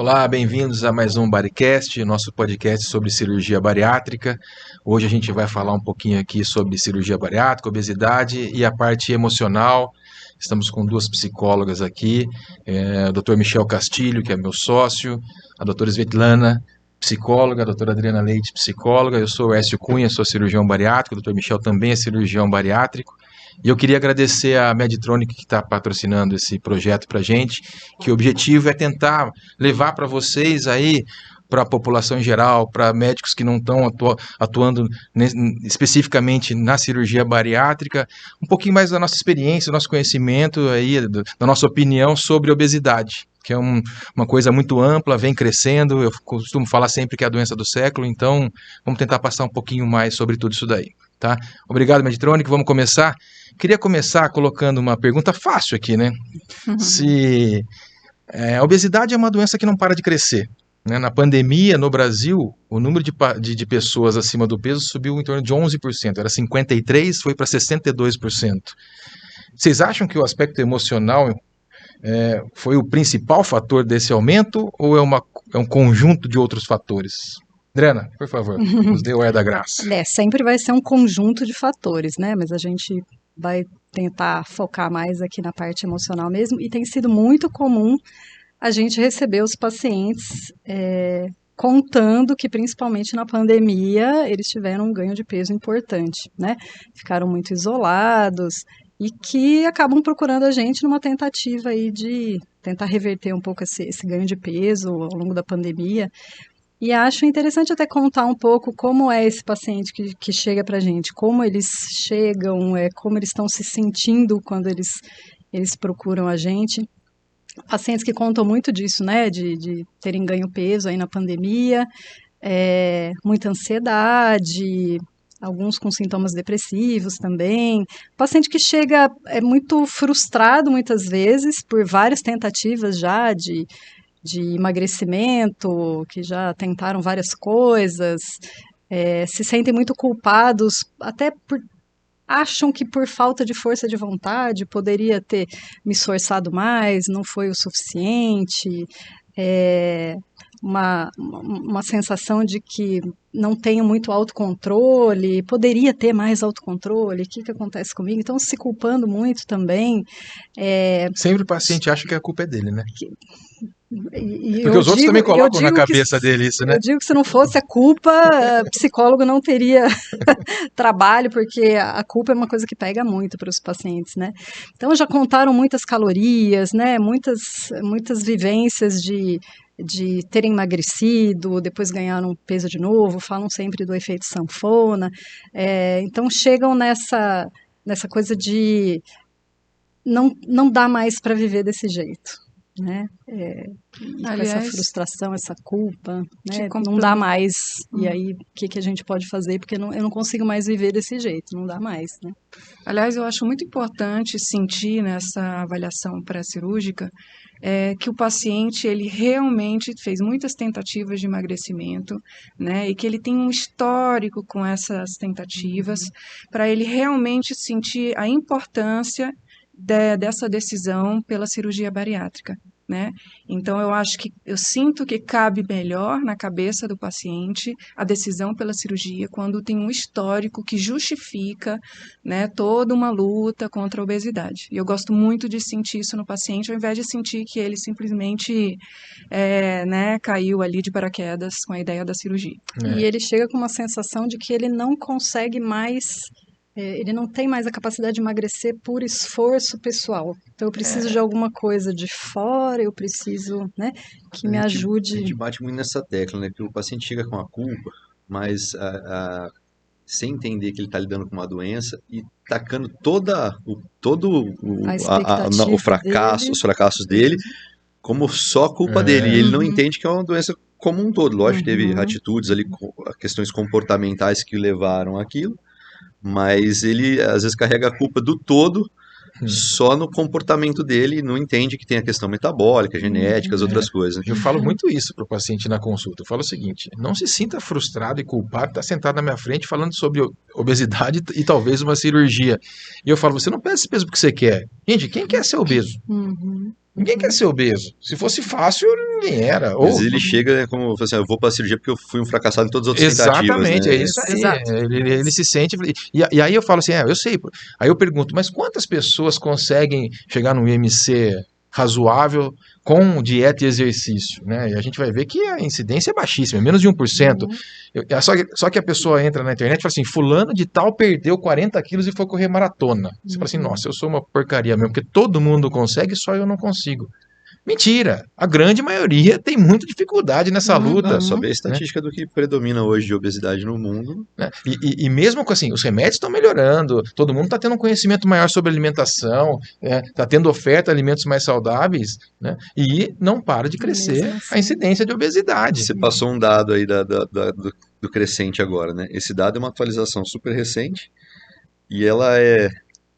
Olá, bem-vindos a mais um Bodycast, nosso podcast sobre cirurgia bariátrica. Hoje a gente vai falar um pouquinho aqui sobre cirurgia bariátrica, obesidade e a parte emocional. Estamos com duas psicólogas aqui, o Dr. Michel Castilho, que é meu sócio, a doutora Svetlana, psicóloga, a doutora Adriana Leite, psicóloga. Eu sou o Écio Cunha, sou cirurgião bariátrico, o Dr. Michel também é cirurgião bariátrico. E eu queria agradecer a Medtronic que está patrocinando esse projeto para a gente, que o objetivo é tentar levar para vocês aí, para a população em geral, para médicos que não estão atuando especificamente na cirurgia bariátrica, um pouquinho mais da nossa experiência, do nosso conhecimento, aí, da nossa opinião sobre obesidade, que é uma coisa muito ampla, vem crescendo. Eu costumo falar sempre que é a doença do século, então vamos tentar passar um pouquinho mais sobre tudo isso daí. Tá? Obrigado, Medtronic. Vamos começar? Queria começar colocando uma pergunta fácil aqui, né? Se a obesidade é uma doença que não para de crescer, né? Na pandemia, no Brasil, o número de pessoas acima do peso subiu em torno de 11%. Era 53%, foi para 62%. Vocês acham que o aspecto emocional foi o principal fator desse aumento ou é um conjunto de outros fatores? Adriana, por favor, nos dê o ar da graça. Sempre vai ser um conjunto de fatores, né? Mas a gente vai tentar focar mais aqui na parte emocional mesmo. E tem sido muito comum a gente receber os pacientes contando que, principalmente na pandemia, eles tiveram um ganho de peso importante, né? Ficaram muito isolados e que acabam procurando a gente numa tentativa aí de tentar reverter um pouco esse ganho de peso ao longo da pandemia. E acho interessante até contar um pouco como é esse paciente que chega para a gente, como eles chegam, como eles estão se sentindo quando eles procuram a gente. Pacientes que contam muito disso, né, de terem ganho peso aí na pandemia, muita ansiedade, alguns com sintomas depressivos também. Paciente que chega muito frustrado muitas vezes por várias tentativas já de emagrecimento, que já tentaram várias coisas, se sentem muito culpados, até acham que por falta de força de vontade, poderia ter me esforçado mais, não foi o suficiente, uma sensação de que não tenho muito autocontrole, poderia ter mais autocontrole, o que acontece comigo? Então, se culpando muito também. Sempre o paciente acha que a culpa é dele, né? Porque os outros também colocam na cabeça dele isso, né? Eu digo que se não fosse a culpa, psicólogo não teria trabalho, porque a culpa é uma coisa que pega muito para os pacientes, né? Então, já contaram muitas calorias, né? Muitas vivências de terem emagrecido, depois ganharam peso de novo, falam sempre do efeito sanfona. Então, chegam nessa coisa de não dá mais para viver desse jeito. Né? Com essa frustração, essa culpa, né? Não dá mais. E aí, o que a gente pode fazer? Porque eu não consigo mais viver desse jeito, não dá mais, né? Aliás, eu acho muito importante sentir nessa avaliação pré-cirúrgica que o paciente ele realmente fez muitas tentativas de emagrecimento, né? E que ele tem um histórico com essas tentativas, para ele realmente sentir a importância dessa decisão pela cirurgia bariátrica, né? Então, eu sinto que cabe melhor na cabeça do paciente a decisão pela cirurgia quando tem um histórico que justifica, né, toda uma luta contra a obesidade. E eu gosto muito de sentir isso no paciente, ao invés de sentir que ele simplesmente caiu ali de paraquedas com a ideia da cirurgia. E ele chega com uma sensação de que ele não consegue mais... ele não tem mais a capacidade de emagrecer por esforço pessoal. Então, eu preciso de alguma coisa de fora, eu preciso, né, que me ajude. A gente bate muito nessa tecla, né, que o paciente chega com a culpa, mas sem entender que ele está lidando com uma doença e tacando o fracasso, os fracassos dele como só culpa dele. E ele não entende que é uma doença como um todo. Lógico que teve atitudes ali, questões comportamentais que levaram àquilo, mas ele às vezes carrega a culpa do todo só no comportamento dele e não entende que tem a questão metabólica, genética, as outras coisas. Eu falo muito isso para o paciente na consulta. Eu falo o seguinte: não se sinta frustrado e culpado de estar sentado na minha frente falando sobre obesidade e talvez uma cirurgia. E eu falo, você não perde esse peso porque você quer. Gente, quem quer ser obeso? Ninguém quer ser obeso. Se fosse fácil, ninguém era. Mas ele chega, né, como assim, eu vou para a cirurgia porque eu fui um fracassado em todas as outras Exatamente, tentativas, né? é isso aí. Exato. Ele se sente. E aí eu falo assim, eu sei. Aí eu pergunto, mas quantas pessoas conseguem chegar num IMC razoável com dieta e exercício, né? E a gente vai ver que a incidência é baixíssima, menos de 1%. Só que a pessoa entra na internet e fala assim, fulano de tal perdeu 40 quilos e foi correr maratona. Você fala assim, nossa, eu sou uma porcaria mesmo, porque todo mundo consegue, só eu não consigo. Mentira! A grande maioria tem muita dificuldade nessa luta. Não, só ver a estatística do que predomina hoje de obesidade no mundo. Né? E mesmo com assim, os remédios estão melhorando, todo mundo está tendo um conhecimento maior sobre alimentação, está tendo oferta de alimentos mais saudáveis, né? E não para de crescer a incidência de obesidade. Você passou um dado aí do crescente agora, né? Esse dado é uma atualização super recente e ela é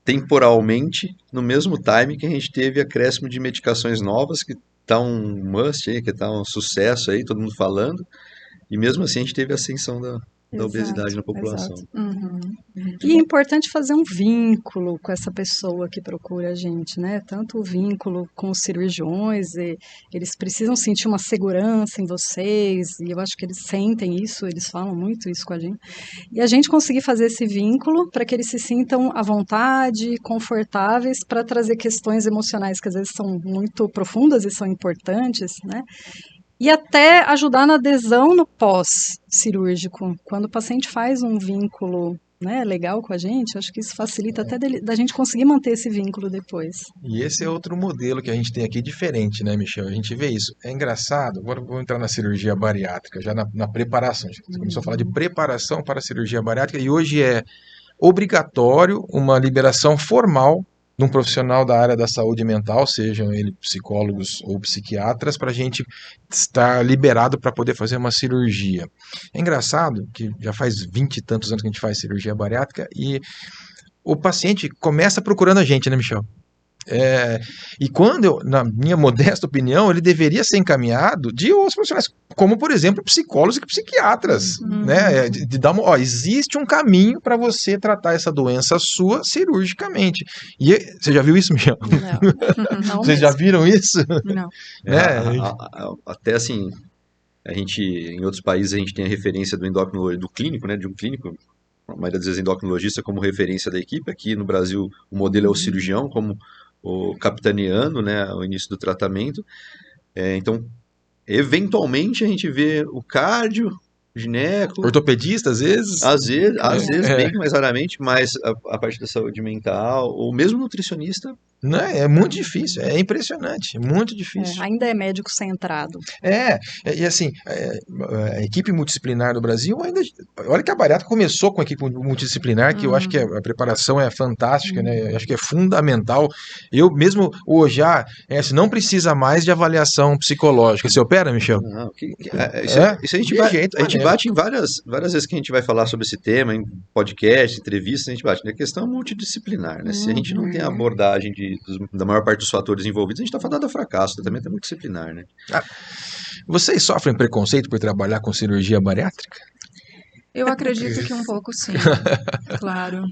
temporalmente no mesmo time que a gente teve acréscimo de medicações novas, que tá um must aí, que tá um sucesso aí, todo mundo falando, e mesmo assim a gente teve a ascensão da obesidade na população. E é importante fazer um vínculo com essa pessoa que procura a gente, né? Tanto o vínculo com os cirurgiões, eles precisam sentir uma segurança em vocês, e eu acho que eles sentem isso, eles falam muito isso com a gente. E a gente conseguir fazer esse vínculo para que eles se sintam à vontade, confortáveis, para trazer questões emocionais que às vezes são muito profundas e são importantes, né? E até ajudar na adesão no pós-cirúrgico. Quando o paciente faz um vínculo, né, legal com a gente, acho que isso facilita até da gente conseguir manter esse vínculo depois. E esse é outro modelo que a gente tem aqui diferente, né, Michel? A gente vê isso. É engraçado, agora vou entrar na cirurgia bariátrica, já na preparação. A gente começou a falar de preparação para a cirurgia bariátrica e hoje é obrigatório uma liberação formal de um profissional da área da saúde mental, sejam eles psicólogos ou psiquiatras, para a gente estar liberado para poder fazer uma cirurgia. É engraçado que já faz 20 e tantos anos que a gente faz cirurgia bariátrica e o paciente começa procurando a gente, né, Michel? E quando, na minha modesta opinião, ele deveria ser encaminhado de outros profissionais, como, por exemplo, psicólogos e psiquiatras, né? Existe um caminho para você tratar essa doença sua cirurgicamente. E você já viu isso, Michel? Não Vocês já viram isso? Não. Até assim, em outros países a gente tem a referência do endocrinologista, do clínico, né? De um clínico, a maioria das vezes endocrinologista como referência da equipe. Aqui no Brasil o modelo é o cirurgião como o capitaneando, né, o início do tratamento. Então, eventualmente a gente vê o cardio, gineco, ortopedista às vezes, bem mais raramente, mas a parte da saúde mental, ou mesmo nutricionista. Não, é muito difícil, é impressionante, muito difícil. Ainda é médico centrado. E assim, a equipe multidisciplinar do Brasil ainda. Olha que a bariátrica começou com a equipe multidisciplinar, que eu acho que a preparação é fantástica, né? Eu acho que é fundamental. Eu mesmo hoje não precisa mais de avaliação psicológica. Você opera, Michel? Não, isso a gente bate em várias vezes que a gente vai falar sobre esse tema, em podcast, entrevistas, a gente bate. A questão é multidisciplinar, né? Se a gente não tem a abordagem da maior parte dos fatores envolvidos, a gente está fadado a fracasso, o tratamento é multidisciplinar, né? Vocês sofrem preconceito por trabalhar com cirurgia bariátrica? Eu acredito que um pouco sim, claro.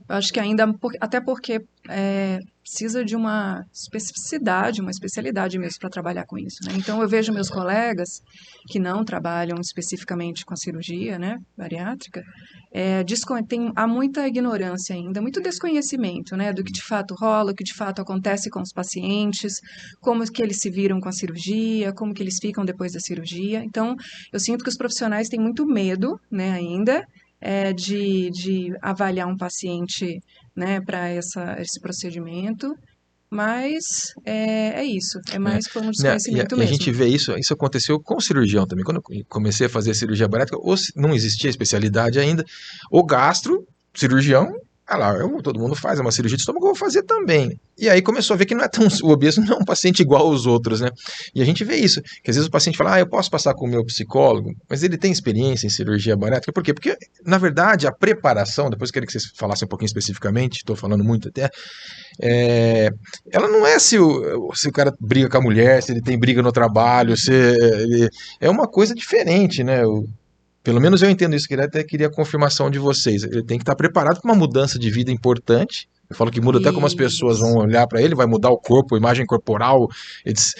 Eu acho que ainda, até porque precisa de uma especificidade, uma especialidade mesmo para trabalhar com isso, né? Então eu vejo meus colegas que não trabalham especificamente com a cirurgia, né, bariátrica, há muita ignorância ainda, muito desconhecimento, né, do que de fato rola, o que de fato acontece com os pacientes, como que eles se viram com a cirurgia, como que eles ficam depois da cirurgia. Então eu sinto que os profissionais têm muito medo, né, ainda, de avaliar um paciente, né, para esse procedimento, mas é isso, é mais por um desconhecimento mesmo. E a gente vê isso aconteceu com o cirurgião também. Quando eu comecei a fazer cirurgia bariátrica, não existia especialidade ainda, o gastro, cirurgião, todo mundo faz uma cirurgia de estômago, eu vou fazer também. E aí começou a ver que o obeso não é um paciente igual aos outros, né? E a gente vê isso, que às vezes o paciente fala, eu posso passar com o meu psicólogo, mas ele tem experiência em cirurgia bariátrica. Por quê? Porque, na verdade, a preparação, depois eu queria que vocês falassem um pouquinho especificamente, estou falando muito até, ela não é se o cara briga com a mulher, se ele tem briga no trabalho, é uma coisa diferente, né? Pelo menos eu entendo isso, até queria a confirmação de vocês. Ele tem que estar preparado para uma mudança de vida importante, Eu falo que muda até como as pessoas vão Isso. olhar para ele, vai mudar o corpo, a imagem corporal,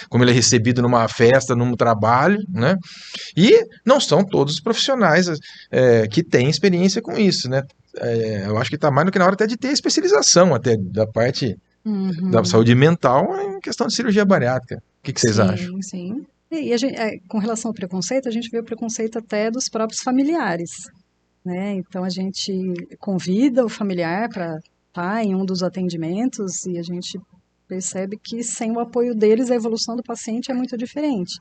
como ele é recebido numa festa, num trabalho, né? E não são todos os profissionais que têm experiência com isso, né? Eu acho que está mais do que na hora até de ter especialização até da parte da saúde mental em questão de cirurgia bariátrica. O que vocês acham? Sim, sim. E com relação ao preconceito, a gente vê o preconceito até dos próprios familiares, né? Então a gente convida o familiar para estar em um dos atendimentos e a gente percebe que sem o apoio deles a evolução do paciente é muito diferente.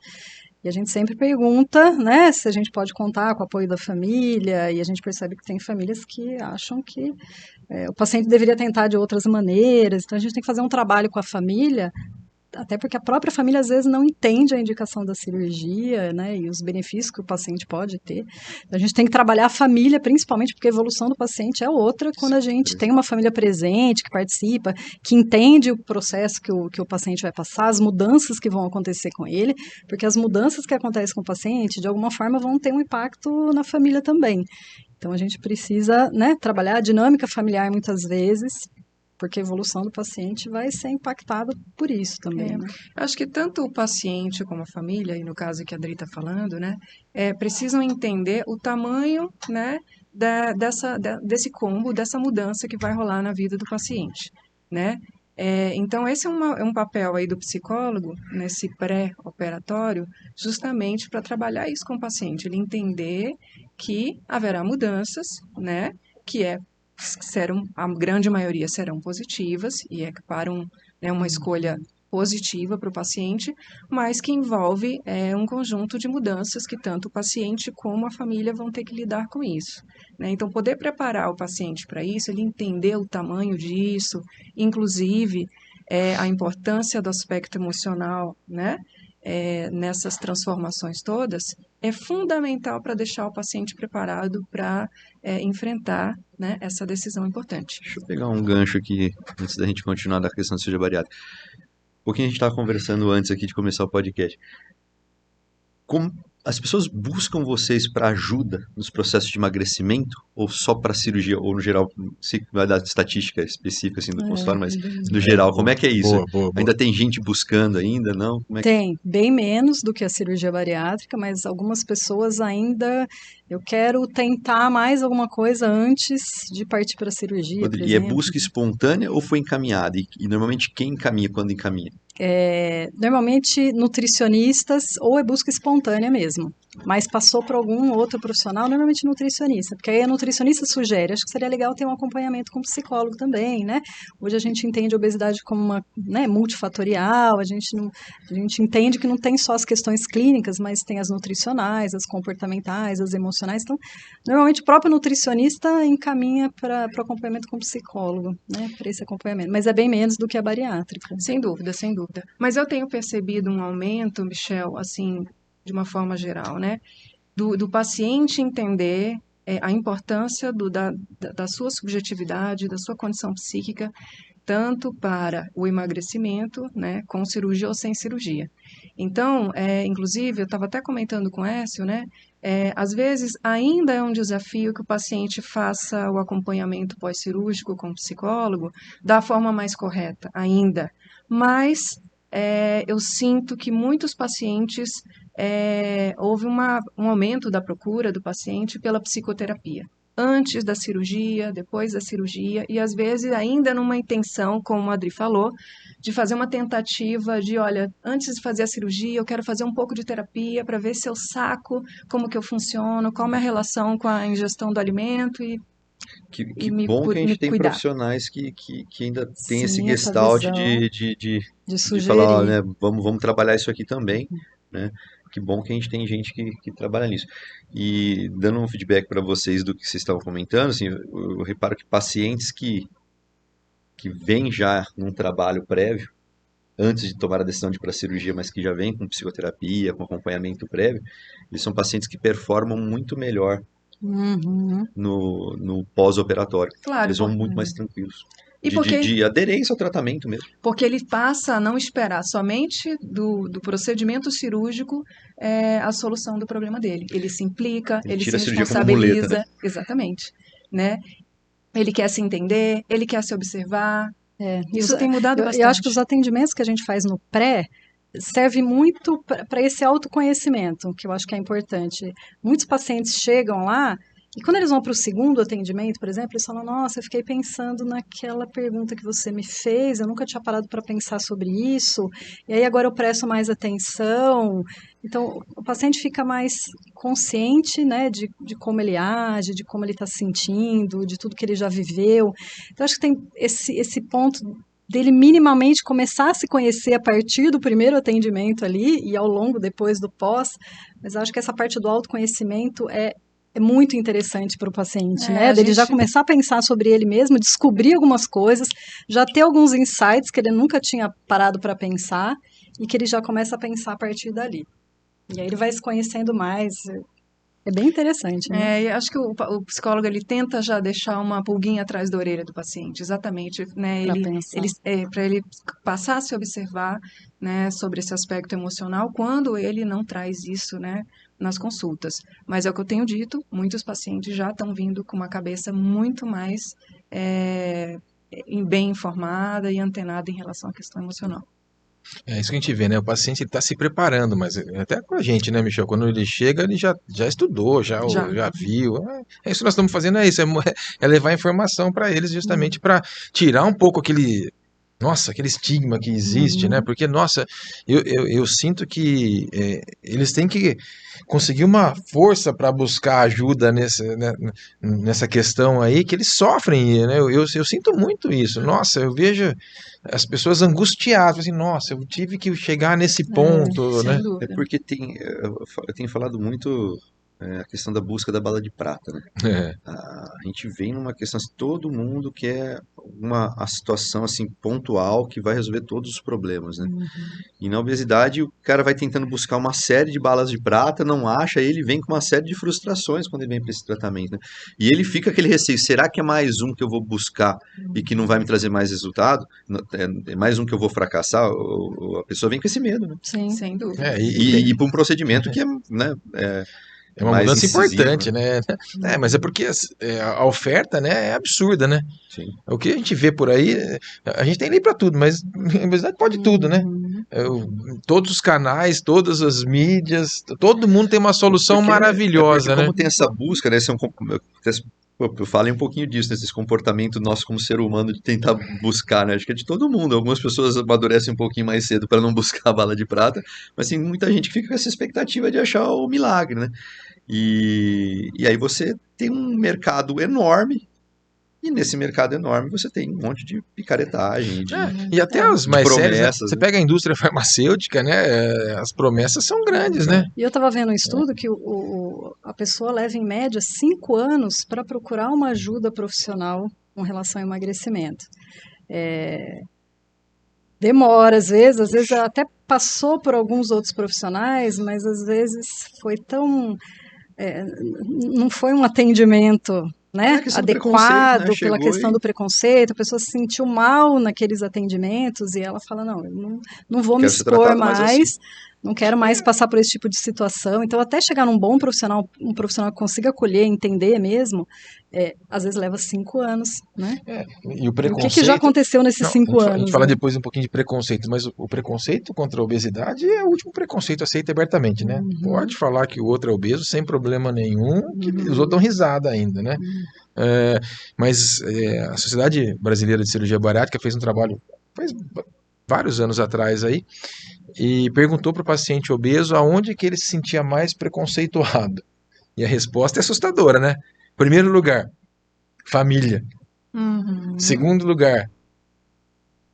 E a gente sempre pergunta, né, se a gente pode contar com o apoio da família, e a gente percebe que tem famílias que acham que o paciente deveria tentar de outras maneiras, então a gente tem que fazer um trabalho com a família, até porque a própria família às vezes não entende a indicação da cirurgia, né, e os benefícios que o paciente pode ter. Então, a gente tem que trabalhar a família, principalmente porque a evolução do paciente é outra quando a gente tem uma família presente, que participa, que entende o processo que o paciente vai passar, as mudanças que vão acontecer com ele, porque as mudanças que acontecem com o paciente, de alguma forma, vão ter um impacto na família também. Então, a gente precisa, né, trabalhar a dinâmica familiar muitas vezes, porque a evolução do paciente vai ser impactada por isso também, né? Acho que tanto o paciente como a família, e no caso que a Adri está falando, né, precisam entender o tamanho, né, desse combo, dessa mudança que vai rolar na vida do paciente, né? Então, esse é um papel aí do psicólogo, nesse pré-operatório, justamente para trabalhar isso com o paciente, ele entender que haverá mudanças, né, a grande maioria serão positivas e equiparam, né, uma escolha positiva para o paciente, mas que envolve um conjunto de mudanças que tanto o paciente como a família vão ter que lidar com isso, né? Então, poder preparar o paciente para isso, ele entender o tamanho disso, inclusive a importância do aspecto emocional, né? Nessas transformações todas, é fundamental para deixar o paciente preparado para enfrentar, né, essa decisão importante. Deixa eu pegar um gancho aqui, antes da gente continuar da questão da cirurgia bariátrica. Um pouquinho a gente estava conversando antes aqui de começar o podcast. Como as pessoas buscam vocês para ajuda nos processos de emagrecimento ou só para cirurgia, ou no geral, se vai dar estatística específica assim do consultório, mas no geral, como é que é isso? Boa. Ainda tem gente buscando ainda, não? Como é que... Tem, bem menos do que a cirurgia bariátrica, mas algumas pessoas ainda, eu quero tentar mais alguma coisa antes de partir para a cirurgia, por E é exemplo. busca espontânea ou foi encaminhada? E normalmente quem encaminha quando encaminha? Normalmente nutricionistas ou é busca espontânea mesmo, mas passou por algum outro profissional, normalmente nutricionista, porque aí a nutricionista sugere, acho que seria legal ter um acompanhamento com psicólogo também, né? Hoje a gente entende a obesidade como uma, né, multifatorial, a gente entende que não tem só as questões clínicas, mas tem as nutricionais, as comportamentais, as emocionais, então normalmente o próprio nutricionista encaminha para o acompanhamento com psicólogo, né, para esse acompanhamento, mas é bem menos do que a bariátrica. Sem dúvida, sem dúvida. Mas eu tenho percebido um aumento, Michel, assim, de uma forma geral, né? Do paciente entender a importância da sua subjetividade, da sua condição psíquica, tanto para o emagrecimento, né, com cirurgia ou sem cirurgia. Então, inclusive, eu estava até comentando com o Écio, né? Às vezes ainda é um desafio que o paciente faça o acompanhamento pós-cirúrgico com o psicólogo da forma mais correta, ainda. Mas eu sinto que muitos pacientes, houve um aumento da procura do paciente pela psicoterapia. Antes da cirurgia, depois da cirurgia, e às vezes ainda numa intenção, como a Adri falou, de fazer uma tentativa de, olha, antes de fazer a cirurgia, eu quero fazer um pouco de terapia para ver se eu saco como que eu funciono, qual é a minha relação com a ingestão do alimento Que bom que a gente tem cuidar. profissionais que ainda tem Sim, esse essa gestalt visão de sugerir. falar, ó, né, vamos trabalhar isso aqui também, né? Que bom que a gente tem gente que trabalha nisso. E dando um feedback para vocês do que vocês estavam comentando, assim, eu reparo que pacientes que vêm já num trabalho prévio, antes de tomar a decisão de ir para a cirurgia, mas que já vêm com psicoterapia, com acompanhamento prévio, eles são pacientes que performam muito melhor no pós-operatório. Claro, Eles vão muito mais tranquilos. E De aderência ao tratamento mesmo. Porque ele passa a não esperar somente do procedimento cirúrgico a solução do problema dele. Ele se implica, ele se tira a cirurgia como muleta, responsabiliza. né? Exatamente. Né? ele quer se entender, ele quer se observar. Isso Os- tem mudado bastante. Eu acho que os atendimentos que a gente faz no pré serve muito para esse autoconhecimento, que eu acho que é importante. Muitos pacientes chegam lá e quando eles vão para o segundo atendimento, por exemplo, eles falam, nossa, eu fiquei pensando naquela pergunta que você me fez, eu nunca tinha parado para pensar sobre isso, e aí agora eu presto mais atenção. Então, o paciente fica mais consciente, né, de como ele age, de como ele está se sentindo, de tudo que ele já viveu. Então, acho que tem esse ponto dele minimamente começar a se conhecer a partir do primeiro atendimento ali e ao longo depois do pós, mas acho que essa parte do autoconhecimento é muito interessante para o paciente, né? Dele já começar a pensar sobre ele mesmo, descobrir algumas coisas, já ter alguns insights que ele nunca tinha parado para pensar e que ele já começa a pensar a partir dali. E aí ele vai se conhecendo mais. É bem interessante, né? E acho que o psicólogo ele tenta já deixar uma pulguinha atrás da orelha do paciente, exatamente, né? Para ele passar a se observar, né, sobre esse aspecto emocional quando ele não traz isso, né, nas consultas. Mas é o que eu tenho dito, muitos pacientes já estão vindo com uma cabeça muito mais bem informada e antenada em relação à questão emocional. É isso que a gente vê, né? O paciente está se preparando, mas até com a gente, né, Michel? Quando ele chega, ele já estudou, já viu. É isso que nós estamos fazendo, é isso, é levar informação para eles justamente para tirar um pouco aquele estigma que existe, né? Porque, nossa, eu sinto que eles têm que conseguir uma força para buscar ajuda nessa questão aí, que eles sofrem, né? Eu sinto muito isso. Nossa, eu vejo as pessoas angustiadas, assim, nossa, eu tive que chegar nesse ponto, né? Sem dúvida. É porque eu tenho falado muito a questão da busca da bala de prata, né? A gente vem numa questão assim, todo mundo quer a situação assim pontual que vai resolver todos os problemas, né? E na obesidade o cara vai tentando buscar uma série de balas de prata, não acha, ele vem com uma série de frustrações quando ele vem para esse tratamento, né? E ele fica aquele receio, será que é mais um que eu vou buscar e que não vai me trazer mais resultado? É mais um que eu vou fracassar? A pessoa vem com esse medo, né? Sim, sem dúvida. E para um procedimento que né, é uma mudança importante, né? Mas é porque a oferta, né, é absurda, né? Sim. O que a gente vê por aí, a gente tem lei para tudo, mas a obesidade pode tudo, né? Todos os canais, todas as mídias, todo mundo tem uma solução maravilhosa, né? Como tem essa busca, né? Eu falei um pouquinho disso, nesse comportamento nosso como ser humano de tentar buscar, né? Acho que é de todo mundo. Algumas pessoas amadurecem um pouquinho mais cedo para não buscar a bala de prata, mas tem muita gente que fica com essa expectativa de achar o milagre, né? E aí você tem um mercado enorme, e nesse mercado enorme você tem um monte de picaretagem, e até os mais sérios, né? Você né? pega a indústria farmacêutica, né? As promessas são grandes, né? E eu estava vendo um estudo que a pessoa leva em média 5 anos para procurar uma ajuda profissional com relação ao emagrecimento. Demora, às vezes até passou por alguns outros profissionais, mas às vezes foi tão... não foi um atendimento, né, adequado, né? Pela questão do preconceito, a pessoa se sentiu mal naqueles atendimentos e ela fala, não, eu não vou me expor mais, não quero mais passar por esse tipo de situação. Então, até chegar num bom profissional, um profissional que consiga acolher, entender mesmo, às vezes leva 5 anos, né? E o preconceito... O que já aconteceu nesses 5 anos? A gente fala depois um pouquinho de preconceito, mas o preconceito contra a obesidade é o último preconceito aceito abertamente, né? Pode falar que o outro é obeso sem problema nenhum, que os outros dão risada ainda, né? Mas a Sociedade Brasileira de Cirurgia Bariátrica fez um trabalho faz vários anos atrás aí, e perguntou para o paciente obeso aonde que ele se sentia mais preconceituado. E a resposta é assustadora, né? Primeiro lugar, família. Segundo lugar,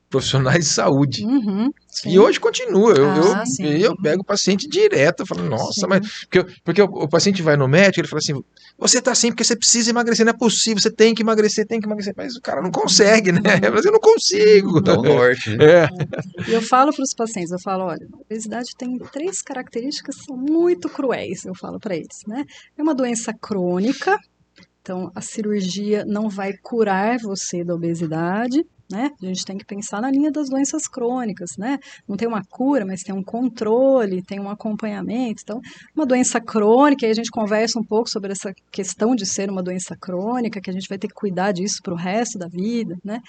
profissionais de saúde. E hoje continua. Eu pego o paciente direto, eu falo, nossa, mas... Porque o paciente vai no médico, ele fala assim, você tá assim porque você precisa emagrecer, não é possível, você tem que emagrecer, mas o cara não consegue, né? Mas eu não consigo. Dá o norte, né? E eu falo para os pacientes, olha, a obesidade tem 3 características que são muito cruéis, eu falo para eles, né? É uma doença crônica, então a cirurgia não vai curar você da obesidade. né? A gente tem que pensar na linha das doenças crônicas, né? Não tem uma cura, mas tem um controle, tem um acompanhamento. Então, uma doença crônica, aí a gente conversa um pouco sobre essa questão de ser uma doença crônica, que a gente vai ter que cuidar disso para o resto da vida, né?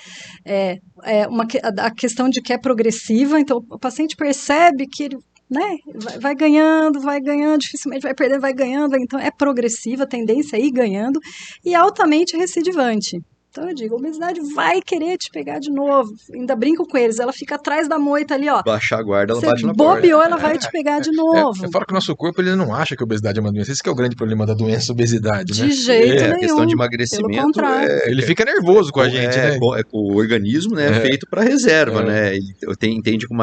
A questão de que é progressiva, então o paciente percebe que ele, né, vai ganhando, dificilmente vai perdendo, vai ganhando, então é progressiva, a tendência é ir ganhando, e altamente recidivante. Então eu digo, a obesidade vai querer te pegar de novo. Ainda brinco com eles, ela fica atrás da moita ali, ó. Baixar a guarda, ela Você bate na porta. bobeou, ela vai te pegar de novo. Eu falo que o nosso corpo ele não acha que a obesidade é uma doença. Esse que é o grande problema da doença, obesidade, né? De jeito nenhum. A questão de emagrecimento. Pelo contrário. Ele fica nervoso com a gente, né? O organismo, né, é feito para reserva, né? Ele entende como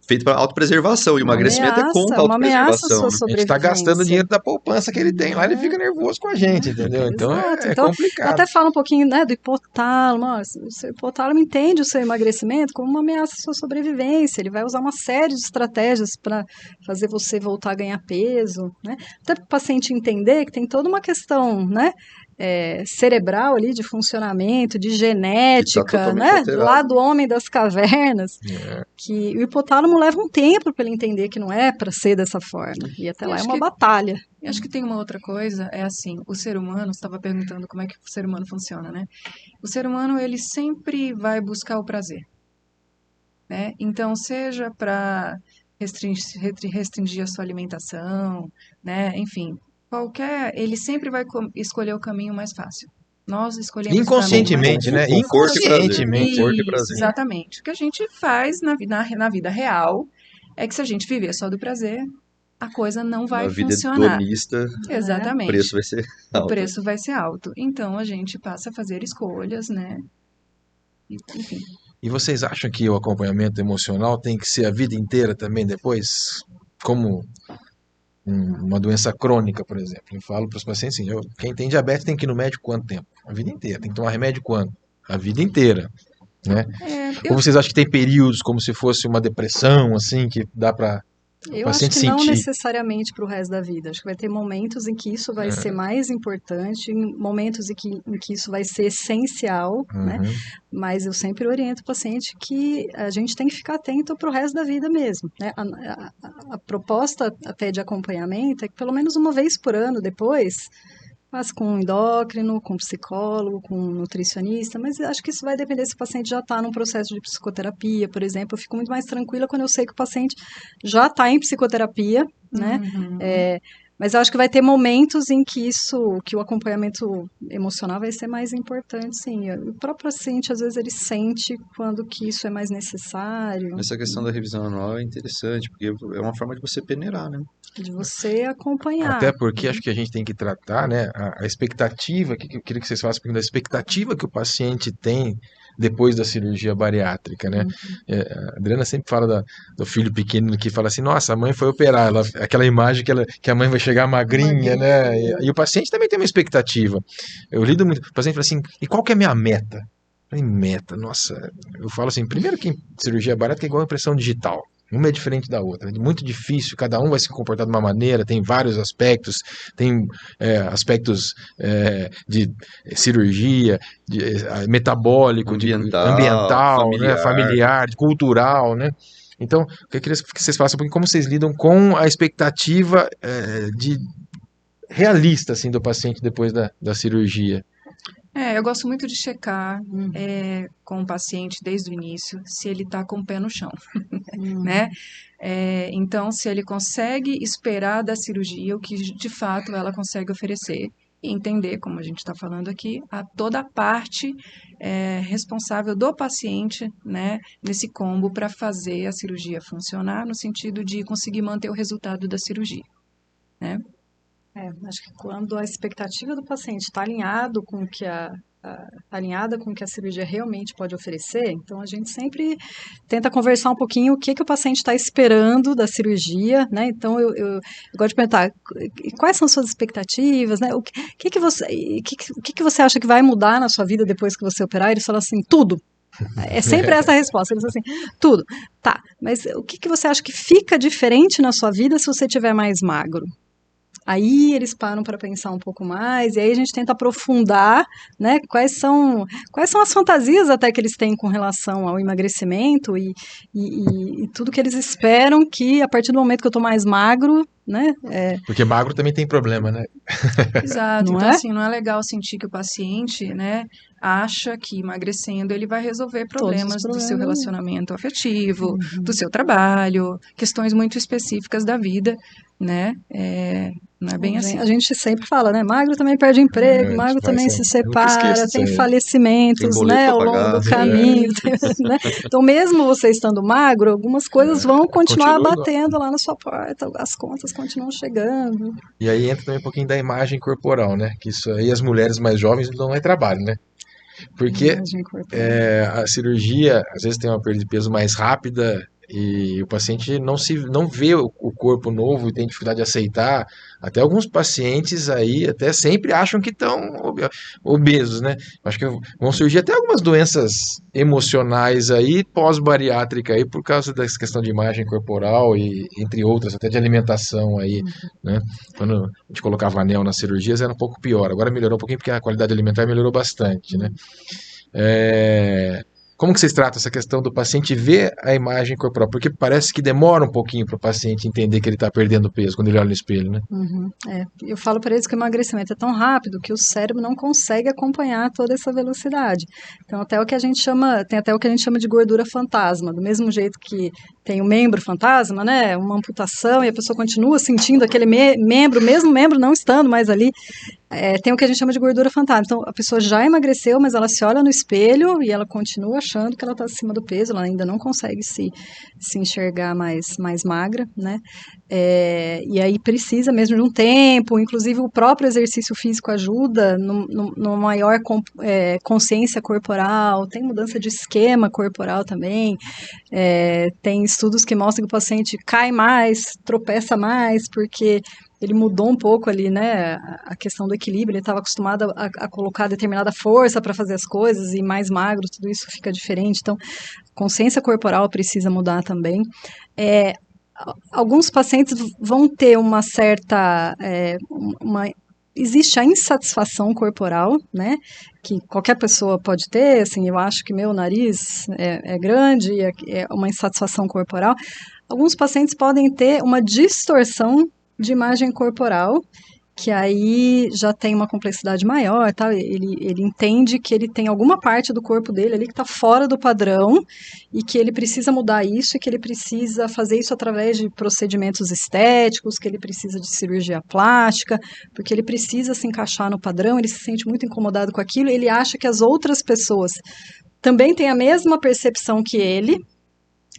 feito para autopreservação. E o emagrecimento é contra a autopreservação. A gente está gastando dinheiro da poupança que ele tem lá, ele fica nervoso com a gente, entendeu? Então é complicado. Eu até falo um pouquinho, né, do hipotálamo. O seu hipotálamo entende o seu emagrecimento como uma ameaça à sua sobrevivência. Ele vai usar uma série de estratégias para fazer você voltar a ganhar peso, né? Até para o paciente entender que tem toda uma questão, né, cerebral ali, de funcionamento, de genética, né, lá do homem das cavernas, que o hipotálamo leva um tempo para ele entender que não é para ser dessa forma, e até lá é uma batalha. Eu acho que tem uma outra coisa, é assim, o ser humano, você estava perguntando como é que o ser humano funciona, né? O ser humano, ele sempre vai buscar o prazer, né? Então, seja para restringir a sua alimentação, né, enfim, ele sempre vai escolher o caminho mais fácil. Nós escolhemos inconscientemente, né? Inconscientemente. Isso, exatamente. O que a gente faz na vida real é que se a gente viver só do prazer, a coisa não vai funcionar. Na vida hedonista, exatamente. O preço vai ser alto. O preço vai ser alto. Então, a gente passa a fazer escolhas, né? Enfim. E vocês acham que o acompanhamento emocional tem que ser a vida inteira também depois? Como uma doença crônica, por exemplo. Eu falo para os pacientes assim, quem tem diabetes tem que ir no médico quanto tempo? A vida inteira. Tem que tomar remédio quando? A vida inteira. Né? Ou vocês acham que tem períodos como se fosse uma depressão, assim, que dá para eu acho que não necessariamente para o resto da vida. Acho que vai ter momentos em que isso vai ser mais importante, momentos em que isso vai ser essencial, né? Mas eu sempre oriento o paciente que a gente tem que ficar atento para o resto da vida mesmo, né? A proposta até de acompanhamento é que pelo menos uma vez por ano depois, faça com um endócrino, com um psicólogo, com um nutricionista, mas acho que isso vai depender se o paciente já está num processo de psicoterapia, por exemplo. Eu fico muito mais tranquila quando eu sei que o paciente já está em psicoterapia, né? Mas eu acho que vai ter momentos em que o acompanhamento emocional vai ser mais importante, sim. O próprio paciente, às vezes, ele sente quando que isso é mais necessário. Essa questão da revisão anual é interessante, porque é uma forma de você peneirar, né? De você acompanhar. Até porque acho que a gente tem que tratar, né, a expectativa, que eu queria que vocês falassem um pouquinho da expectativa que o paciente tem depois da cirurgia bariátrica, né? A Adriana sempre fala do filho pequeno que fala assim, nossa, a mãe foi operar, aquela imagem que a mãe vai chegar magrinha, né? E o paciente também tem uma expectativa. Eu lido muito, o paciente fala assim, e qual que é a minha meta? Eu falei, meta, nossa, eu falo assim, primeiro que cirurgia bariátrica é igual a impressão digital. Uma é diferente da outra, é muito difícil, cada um vai se comportar de uma maneira, tem vários aspectos, tem aspectos de cirurgia, metabólico, ambiental, familiar, cultural, né? Então, eu queria que vocês falassem um pouquinho como vocês lidam com a expectativa realista assim, do paciente depois da cirurgia. Eu gosto muito de checar com o paciente desde o início se ele está com o pé no chão, né? Então, se ele consegue esperar da cirurgia o que de fato ela consegue oferecer e entender, como a gente está falando aqui, toda a parte responsável do paciente, né, nesse combo para fazer a cirurgia funcionar, no sentido de conseguir manter o resultado da cirurgia, né? Acho que quando a expectativa do paciente está alinhada com o que a cirurgia realmente pode oferecer, então a gente sempre tenta conversar um pouquinho o que o paciente está esperando da cirurgia, né? Então eu gosto de perguntar quais são suas expectativas, né? O que você acha que vai mudar na sua vida depois que você operar? Eles falam assim, tudo. É sempre essa a resposta. Eles falam assim, tudo. Tá, mas o que você acha que fica diferente na sua vida se você estiver mais magro? Aí eles param para pensar um pouco mais, e aí a gente tenta aprofundar, né, quais são as fantasias até que eles têm com relação ao emagrecimento e tudo que eles esperam que a partir do momento que eu tô mais magro, né? Porque magro também tem problema, né? Exato. Não Então, é? assim, não é legal sentir que o paciente, né, acha que emagrecendo ele vai resolver problemas do seu relacionamento afetivo, do seu trabalho, questões muito específicas da vida, né? Não é bem assim. A gente sempre fala, né? Magro também perde emprego, magro também se separa, tem falecimentos, Tem né, boleto ao pra longo do pagar. caminho, né? Então, mesmo você estando magro, algumas coisas vão continuar continua batendo lá na sua porta, as contas continuam chegando. E aí entra também um pouquinho da imagem corporal, né? Que isso aí as mulheres mais jovens não é trabalho, né? Porque Imagem corporal. a cirurgia às vezes tem uma perda de peso mais rápida e o paciente não vê o corpo novo e tem dificuldade de aceitar. Até alguns pacientes aí até sempre acham que estão obesos, né? Acho que vão surgir até algumas doenças emocionais aí pós-bariátrica aí por causa dessa questão de imagem corporal e entre outras, até de alimentação aí, né? Quando a gente colocava anel nas cirurgias era um pouco pior. Agora melhorou um pouquinho porque a qualidade alimentar melhorou bastante, né? Como que vocês tratam essa questão do paciente ver a imagem corporal? Porque parece que demora um pouquinho para o paciente entender que ele está perdendo peso quando ele olha no espelho, né? Eu falo para eles que o emagrecimento é tão rápido que o cérebro não consegue acompanhar toda essa velocidade. Então, tem até o que a gente chama de gordura fantasma. Do mesmo jeito que tem o membro fantasma, né? Uma amputação e a pessoa continua sentindo aquele membro, mesmo membro não estando mais ali. Tem o que a gente chama de gordura fantasma. Então, a pessoa já emagreceu, mas ela se olha no espelho e ela continua achando que ela está acima do peso, ela ainda não consegue se enxergar mais magra, né? E aí precisa mesmo de um tempo, inclusive o próprio exercício físico ajuda no maior consciência corporal, tem mudança de esquema corporal também, tem estudos que mostram que o paciente cai mais, tropeça mais, porque ele mudou um pouco ali, né, a questão do equilíbrio, ele estava acostumado a colocar determinada força para fazer as coisas, e mais magro, tudo isso fica diferente, então, consciência corporal precisa mudar também. Alguns pacientes vão ter uma certa, existe a insatisfação corporal, né, que qualquer pessoa pode ter, assim, eu acho que meu nariz é grande, é uma insatisfação corporal. Alguns pacientes podem ter uma distorção de imagem corporal, que aí já tem uma complexidade maior, tá? Ele entende que ele tem alguma parte do corpo dele ali que está fora do padrão e que ele precisa mudar isso e que ele precisa fazer isso através de procedimentos estéticos, que ele precisa de cirurgia plástica, porque ele precisa se encaixar no padrão, ele se sente muito incomodado com aquilo, ele acha que as outras pessoas também têm a mesma percepção que ele.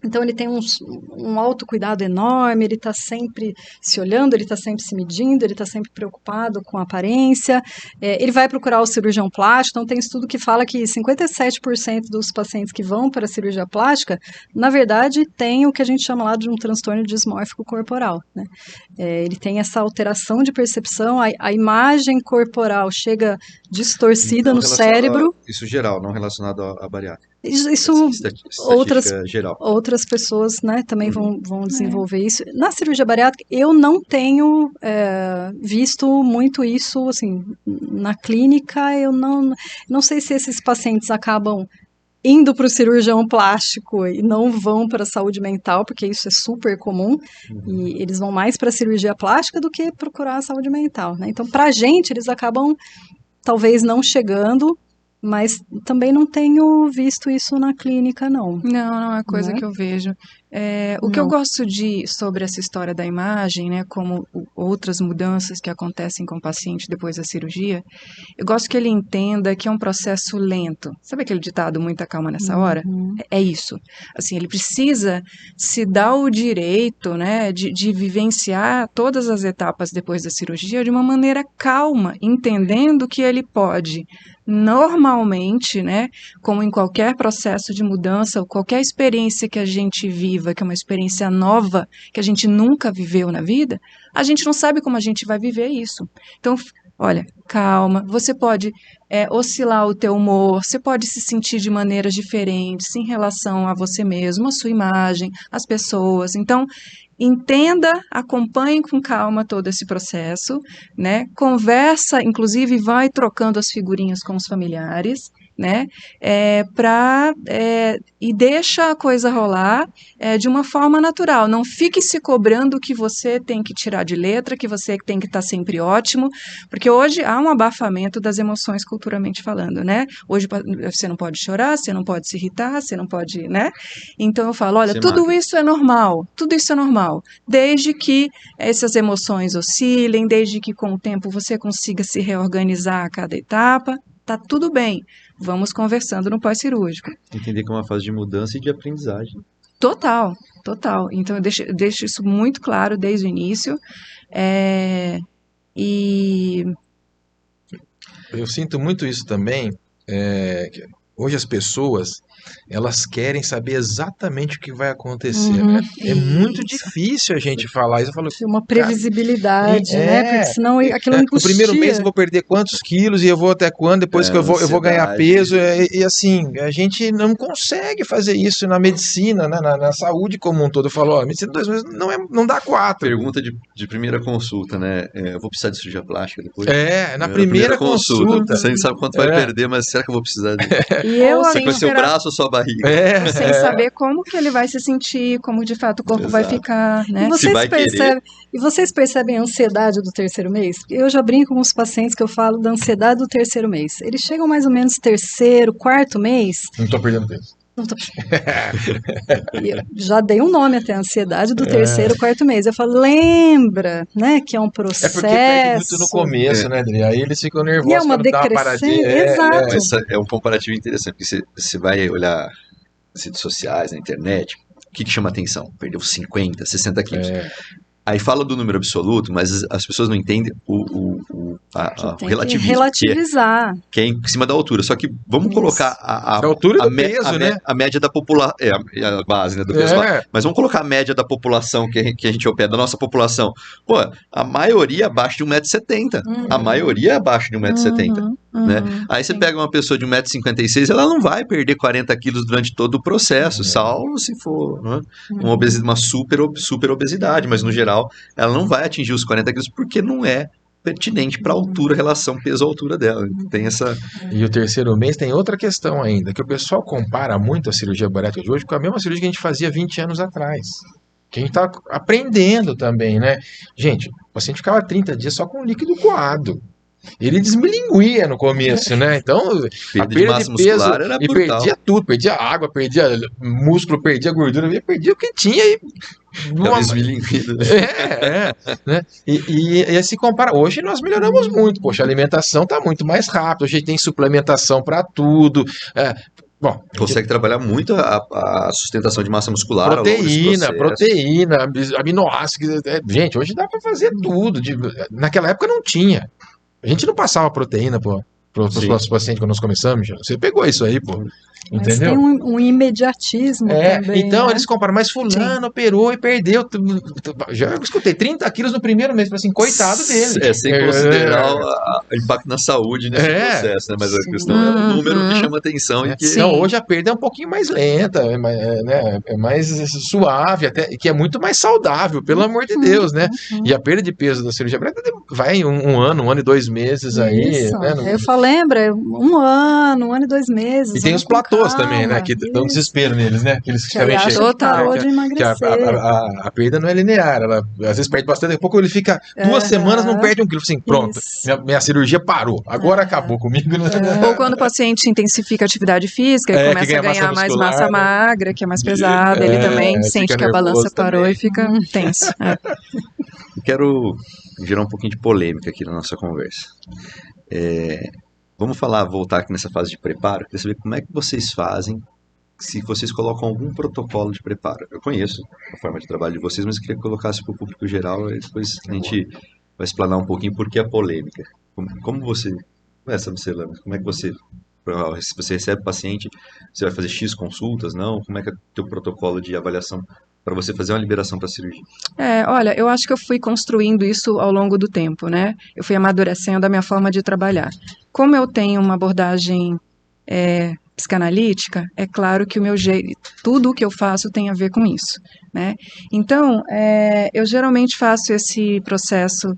Então, ele tem um autocuidado enorme, ele está sempre se olhando, ele está sempre se medindo, ele está sempre preocupado com a aparência. Ele vai procurar o cirurgião plástico, então tem estudo que fala que 57% dos pacientes que vão para a cirurgia plástica, na verdade, tem o que a gente chama lá de um transtorno dismórfico corporal, né? Ele tem essa alteração de percepção, a imagem corporal chega distorcida no cérebro. Isso geral, não relacionado à bariátrica. Isso outras pessoas, né, também vão desenvolver isso. Na cirurgia bariátrica, eu não tenho visto muito isso, assim, na clínica, eu não sei se esses pacientes acabam indo para o cirurgião plástico e não vão para a saúde mental, porque isso é super comum, e eles vão mais para a cirurgia plástica do que procurar a saúde mental, né? Então, para a gente, eles acabam talvez não chegando, mas também não tenho visto isso na clínica, não. Não é coisa que eu vejo. O que eu gosto sobre essa história da imagem, né, como outras mudanças que acontecem com o paciente depois da cirurgia, eu gosto que ele entenda que é um processo lento. Sabe aquele ditado, muita calma nessa hora? É isso. Assim, ele precisa se dar o direito, né, de vivenciar todas as etapas depois da cirurgia de uma maneira calma, entendendo que ele pode normalmente, né, como em qualquer processo de mudança ou qualquer experiência que a gente viva, que é uma experiência nova, que a gente nunca viveu na vida, a gente não sabe como a gente vai viver isso. Então, olha, calma, você pode oscilar o teu humor, você pode se sentir de maneiras diferentes em relação a você mesmo, a sua imagem, as pessoas. Então, entenda, acompanhe com calma todo esse processo, né? Conversa, inclusive vai trocando as figurinhas com os familiares, né? E deixa a coisa rolar de uma forma natural. Não fique se cobrando que você tem que tirar de letra, que você tem que estar sempre ótimo, porque hoje há um abafamento das emoções culturalmente falando, né? Hoje você não pode chorar, você não pode se irritar, você não pode, né? Então eu falo, olha, tudo isso é normal, desde que essas emoções oscilem, desde que com o tempo você consiga se reorganizar a cada etapa, tá tudo bem. Vamos conversando no pós-cirúrgico. Entender que é uma fase de mudança e de aprendizagem. Total. Então, eu deixo isso muito claro desde o início. Eu sinto muito isso também. Hoje as pessoas, elas querem saber exatamente o que vai acontecer. É muito difícil a gente falar isso. Eu falo, uma previsibilidade, né? Porque senão aquilo angustia. No primeiro mês eu vou perder quantos quilos e eu vou até quando, depois que eu vou ganhar peso. E assim, a gente não consegue fazer isso na medicina, né? Na saúde como um todo. Eu falo, ó, medicina 2 meses não dá 4. Pergunta de primeira consulta, né? Eu vou precisar de cirurgia plástica depois? Na primeira consulta. Você não sabe quanto vai perder, mas será que eu vou precisar disso? E eu, você vai ser o braço ou sua barriga? Sem saber como que ele vai se sentir, como de fato o corpo vai ficar, né? E vocês percebem a ansiedade do terceiro mês? Eu já brinco com os pacientes que eu falo da ansiedade do terceiro mês. Eles chegam mais ou menos terceiro, quarto mês. Não estou perdendo peso. Já dei um nome até, a ansiedade do terceiro, quarto mês. Eu falo, lembra, né, que é um processo. É porque perde muito no começo, né, Adri? Aí eles ficam nervosos. E é uma decrescente, exato. É um comparativo interessante, porque você vai olhar nas redes sociais, na internet, o que chama atenção? Perdeu 50, 60 quilos. Aí fala do número absoluto, mas as pessoas não entendem o relativismo. Relativizar. Que é em cima da altura. Só que vamos colocar a altura do peso, né? A média da população. A base, né, do peso. Mas vamos colocar a média da população que a gente opera, da nossa população. Pô, a maioria abaixo de 1,70 m. A maioria é abaixo de 1,70 m. Né? Aí você pega uma pessoa de 1,56 m, ela não vai perder 40 quilos durante todo o processo, salvo se for, né, uma super obesidade, mas no geral ela não vai atingir os 40 quilos porque não é pertinente para a altura, relação peso-altura dela. Tem essa... E o terceiro mês tem outra questão ainda, que o pessoal compara muito a cirurgia bariátrica de hoje com a mesma cirurgia que a gente fazia 20 anos atrás. Que a gente está aprendendo também, né? Gente, o paciente ficava 30 dias só com líquido coado. Ele desmilinguia no começo, né? Então, a perda de peso, e perdia tudo, perdia água, perdia músculo, perdia gordura, perdia o que tinha e... né? E se compara, hoje nós melhoramos muito, poxa, a alimentação está muito mais rápida, hoje a gente tem suplementação para tudo, bom, consegue trabalhar muito a sustentação de massa muscular, proteína, aminoácidos, gente, hoje dá para fazer tudo, naquela época não tinha. A gente não passava proteína para os nossos pacientes quando nós começamos. Você pegou isso aí, pô. Entendeu? Mas tem um imediatismo também. Então, né? eles comparam, mas fulano operou e perdeu. Já escutei 30 quilos no primeiro mês, assim, coitado dele. Sem considerar o impacto na saúde nesse processo, né? Mas a questão é o número que chama atenção. Então, hoje a perda é um pouquinho mais lenta, é mais suave, até, que é muito mais saudável, pelo amor de Deus, né? E a perda de peso da cirurgia bariátrica vai um ano e 2 meses aí. Né? Eu falo, lembra, 1 ano e 2 meses. E tem os platôs também, né? Que dão desespero neles, né? Que eles também parou de emagrecer. A perda não é linear, ela às vezes perde bastante, daqui a pouco ele fica 2 semanas, não perde 1 quilo. Assim, pronto, minha cirurgia parou, agora acabou comigo. Ou quando o paciente intensifica a atividade física e começa a ganhar mais massa magra, que é mais pesada, ele também sente que a balança parou também. E fica tenso. Eu quero gerar um pouquinho de polêmica aqui na nossa conversa. Vamos voltar aqui nessa fase de preparo, queria saber como é que vocês fazem, se vocês colocam algum protocolo de preparo. Eu conheço a forma de trabalho de vocês, mas eu queria que colocasse para o público geral, e depois a gente vai explanar um pouquinho por que a polêmica. Como você, como é que você, se você recebe paciente, você vai fazer X consultas, não? Como é que é o teu protocolo de avaliação para você fazer uma liberação para a cirurgia? Olha, eu acho que eu fui construindo isso ao longo do tempo, né? Eu fui amadurecendo a minha forma de trabalhar. Como eu tenho uma abordagem psicanalítica, é claro que o meu jeito, tudo o que eu faço tem a ver com isso, né? Então, eu geralmente faço esse processo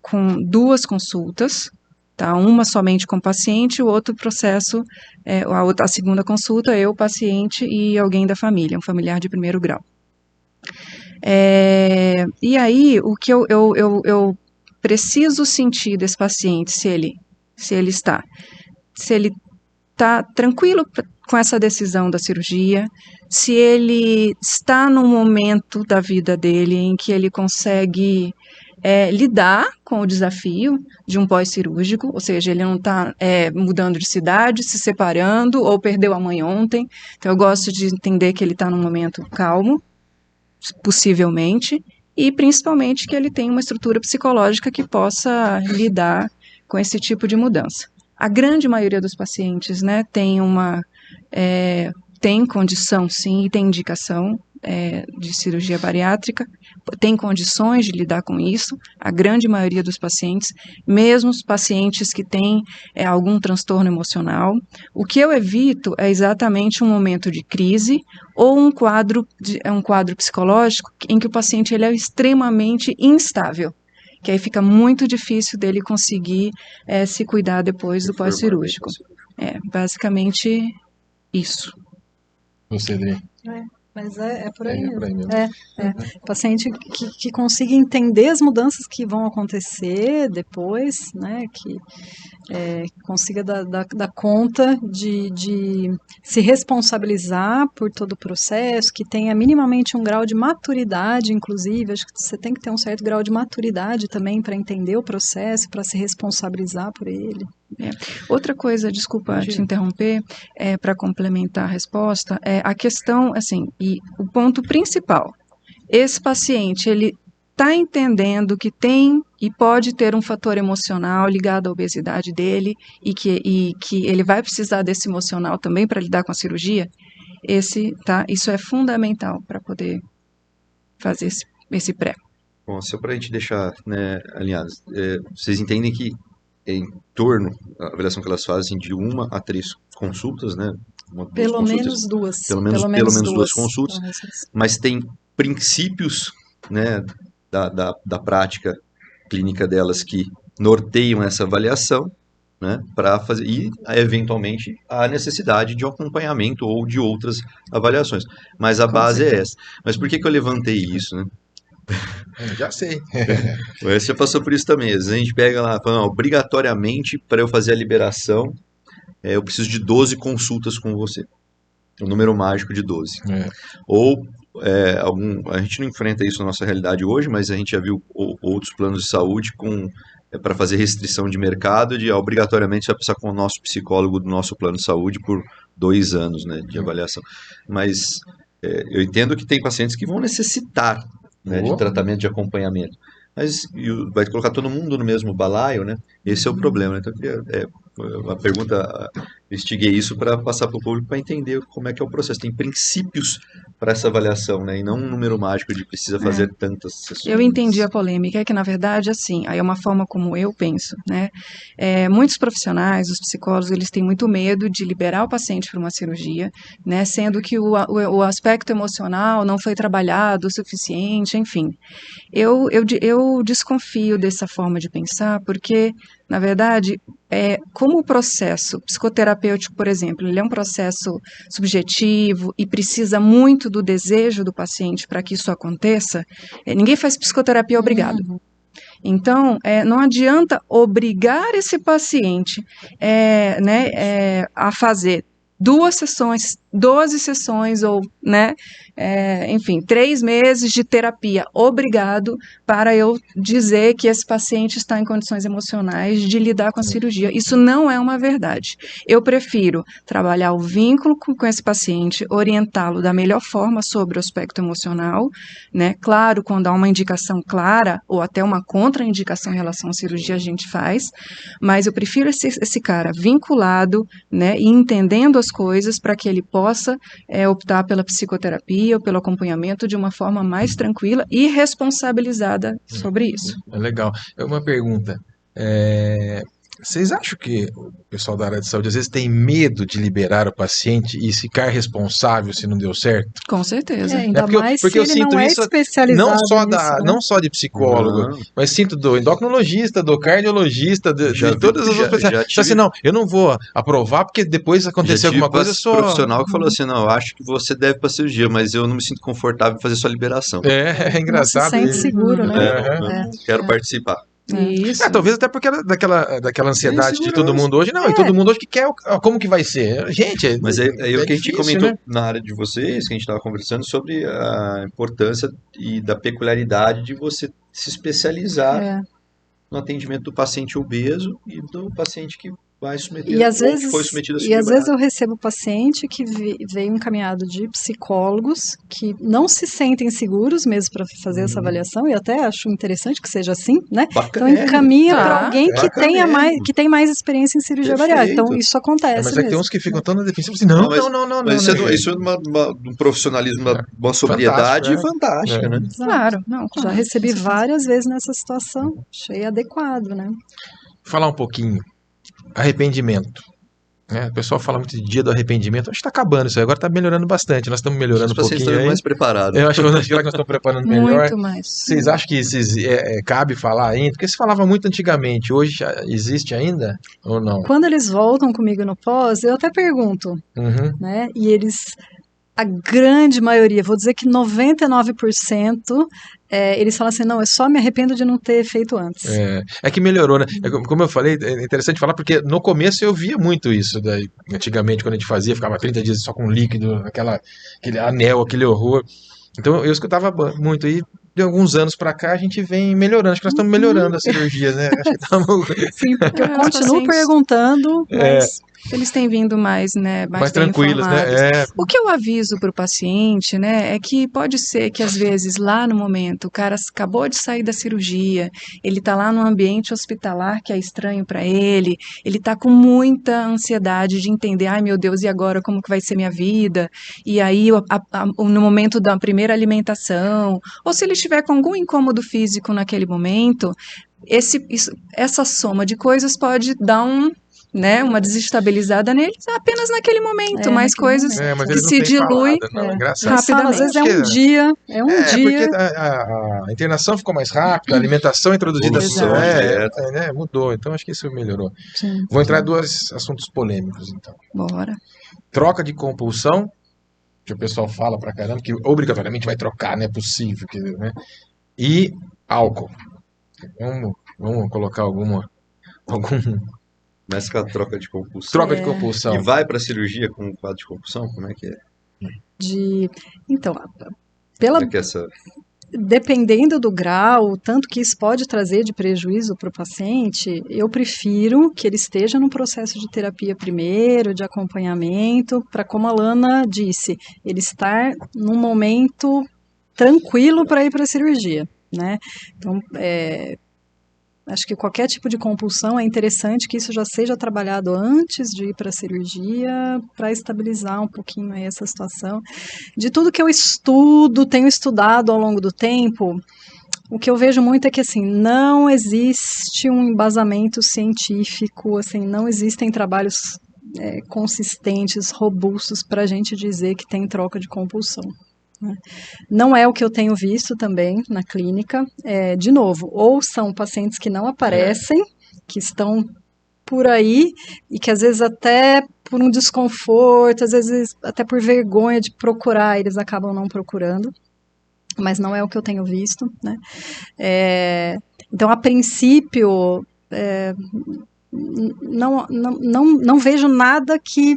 com 2 consultas, tá? Uma somente com o paciente, o outro processo, a segunda consulta, eu, paciente e alguém da família, um familiar de primeiro grau. E aí, o que eu preciso sentir desse paciente, se ele está tranquilo com essa decisão da cirurgia, se ele está num momento da vida dele em que ele consegue lidar com o desafio de um pós-cirúrgico, ou seja, ele não está mudando de cidade, se separando ou perdeu a mãe ontem. Então, eu gosto de entender que ele está num momento calmo, possivelmente, e principalmente que ele tem uma estrutura psicológica que possa lidar com esse tipo de mudança. A grande maioria dos pacientes, né, tem condição, sim, e tem indicação de cirurgia bariátrica, tem condições de lidar com isso, a grande maioria dos pacientes, mesmo os pacientes que têm algum transtorno emocional. O que eu evito é exatamente um momento de crise ou um quadro psicológico em que o paciente ele é extremamente instável, que aí fica muito difícil dele conseguir se cuidar depois do pós-cirúrgico. Basicamente isso. Você, Adri? Mas é por aí mesmo. Por aí mesmo. Paciente que consiga entender as mudanças que vão acontecer depois, né, que consiga dar conta de se responsabilizar por todo o processo, que tenha minimamente um grau de maturidade, inclusive, acho que você tem que ter um certo grau de maturidade também para entender o processo, para se responsabilizar por ele. Outra coisa, desculpa te interromper, para complementar a resposta, a questão, assim, e o ponto principal, esse paciente, ele está entendendo que tem e pode ter um fator emocional ligado à obesidade dele e que ele vai precisar desse emocional também para lidar com a cirurgia, isso é fundamental para poder fazer esse pré. Bom, só para a gente deixar, né, alinhados, vocês entendem que em torno, a avaliação que elas fazem, de 1 a 3 consultas, né? Pelo menos 2. Pelo menos 2 consultas, mas tem princípios, né, da prática clínica delas que norteiam essa avaliação, né, para fazer, e eventualmente a necessidade de um acompanhamento ou de outras avaliações. Mas a base é essa. Mas por que eu levantei isso, né? Já sei. Você já passou por isso também. Às vezes a gente pega lá, fala, obrigatoriamente para eu fazer a liberação, eu preciso de 12 consultas com você. O número mágico de 12. Ou a gente não enfrenta isso na nossa realidade hoje, mas a gente já viu outros planos de saúde para fazer restrição de mercado, obrigatoriamente você vai passar com o nosso psicólogo do nosso plano de saúde por 2 anos, né, de avaliação. Mas eu entendo que tem pacientes que vão necessitar, né, de tratamento, de acompanhamento. Mas vai colocar todo mundo no mesmo balaio, né? Esse é o problema. Então, eu queria, uma pergunta, eu instiguei isso para passar para o público para entender como é que é o processo. Tem princípios para essa avaliação, né? E não um número mágico de precisa fazer tantas sessões. Eu entendi a polêmica, é que na verdade, assim, aí é uma forma como eu penso, né? Muitos profissionais, os psicólogos, eles têm muito medo de liberar o paciente para uma cirurgia, né? Sendo que o aspecto emocional não foi trabalhado o suficiente, enfim. Eu desconfio dessa forma de pensar, porque, na verdade, como o processo psicoterapêutico, por exemplo, ele é um processo subjetivo e precisa muito do desejo do paciente para que isso aconteça, ninguém faz psicoterapia obrigado. Então, não adianta obrigar esse paciente a fazer 2 sessões, 12 sessões ou, né, enfim, 3 meses de terapia, obrigado, para eu dizer que esse paciente está em condições emocionais de lidar com a cirurgia. Isso não é uma verdade. Eu prefiro trabalhar o vínculo com esse paciente, orientá-lo da melhor forma sobre o aspecto emocional, né, claro, quando há uma indicação clara ou até uma contraindicação em relação à cirurgia a gente faz, mas eu prefiro esse cara vinculado, né, e entendendo as coisas para que ele possa optar pela psicoterapia ou pelo acompanhamento de uma forma mais tranquila e responsabilizada sobre isso. Legal. Uma pergunta. Vocês acham que o pessoal da área de saúde às vezes tem medo de liberar o paciente e ficar responsável se não deu certo? Com certeza. Ainda mais porque se eu ele sinto não é isso especializado nisso, né? não só de psicólogo, Não. mas sinto do endocrinologista, do cardiologista, de todas as outras pessoas. tive, Assim, não, eu não vou aprovar porque depois acontecer alguma coisa, eu sou... profissional que falou assim, não, eu acho que você deve para cirurgia, mas eu não me sinto confortável em fazer sua liberação. É engraçado. Não se sente seguro, né? Não quero participar. Isso. Talvez até porque daquela ansiedade de todo Insegurança. mundo hoje. Não, e todo mundo hoje que quer como que vai ser. Gente, Mas aí o que a gente difícil, comentou né? na área de vocês, que a gente estava conversando sobre a importância e da peculiaridade de você se especializar no atendimento do paciente obeso e do paciente que vai submeter, E às ou que vezes, foi submetido a e cirurgia às vezes bariátrica. eu recebo paciente que veio encaminhado de psicólogos que não se sentem seguros mesmo para fazer essa avaliação, e até acho interessante que seja assim, né? Então Bacana. encaminha para alguém que tenha bacana. que tem mais experiência em cirurgia bariátrica. Então isso acontece Mas é que tem mesmo. uns que ficam tão na defensiva assim, não. Mas isso é de um profissionalismo, uma sobriedade fantástica, né? Exato. Claro, não, Já claro, recebi com certeza. várias vezes nessa situação. Achei adequado, né? Falar um pouquinho. Arrependimento. O pessoal fala muito de dia do arrependimento. Acho que está acabando isso aí. Agora está melhorando bastante. Nós estamos melhorando um pouquinho estão aí. mais preparados. Eu acho que nós estamos preparando melhor. Muito mais. Vocês acham que cabe falar ainda? Porque se falava muito antigamente. Hoje já existe ainda ou não? Quando eles voltam comigo no pós, eu até pergunto, né? E eles, a grande maioria, vou dizer que 99%, eles falam assim, não, eu só me arrependo de não ter feito antes. É que melhorou, né? Como eu falei, é interessante falar, porque no começo eu via muito isso. Daí, antigamente, quando a gente fazia, ficava 30 dias só com líquido, aquele anel, aquele horror. Então eu escutava muito. E de alguns anos pra cá a gente vem melhorando. Acho que nós estamos melhorando a cirurgia, né? Acho que estamos... Sim, porque eu Os continuo pacientes- perguntando, mas Eles têm vindo mais, né, mais bem tranquilos, informados. né? O que eu aviso para o paciente, né, é que pode ser que às vezes lá no momento o cara acabou de sair da cirurgia, ele está lá no ambiente hospitalar que é estranho para ele está com muita ansiedade de entender, ai meu Deus, e agora como que vai ser minha vida? E aí no momento da primeira alimentação, ou se ele estiver com algum incômodo físico naquele momento, essa soma de coisas pode dar uma desestabilizada nele apenas naquele momento, mas coisas mas que eles não se têm diluem falado, não, é engraçado. rapidamente. às vezes é um dia, Porque a internação ficou mais rápida, a alimentação introduzida Evolução, mudou. Então acho que isso melhorou. Sim. Vou entrar em dois assuntos polêmicos, então. Bora. Troca de compulsão, que o pessoal fala pra caramba, que obrigatoriamente vai trocar, não é possível. Né? E álcool. Vamos colocar algum Começa com a troca de compulsão. troca de compulsão. E vai para a cirurgia com um quadro de compulsão? Como é que é? Então, Como é que é essa... dependendo do grau, o tanto que isso pode trazer de prejuízo para o paciente, eu prefiro que ele esteja num processo de terapia primeiro, de acompanhamento, para, como a Lana disse, ele estar num momento tranquilo para ir para a cirurgia, né? Então, acho que qualquer tipo de compulsão é interessante que isso já seja trabalhado antes de ir para a cirurgia, para estabilizar um pouquinho aí essa situação. De tudo que eu tenho estudado ao longo do tempo, o que eu vejo muito é que assim, não existe um embasamento científico, assim, não existem trabalhos consistentes, robustos para a gente dizer que tem troca de compulsão. Não é o que eu tenho visto também na clínica. De novo, ou são pacientes que não aparecem, que estão por aí e que às vezes até por um desconforto, às vezes até por vergonha de procurar, eles acabam não procurando. Mas não é o que eu tenho visto, né? Então, a princípio, não vejo nada que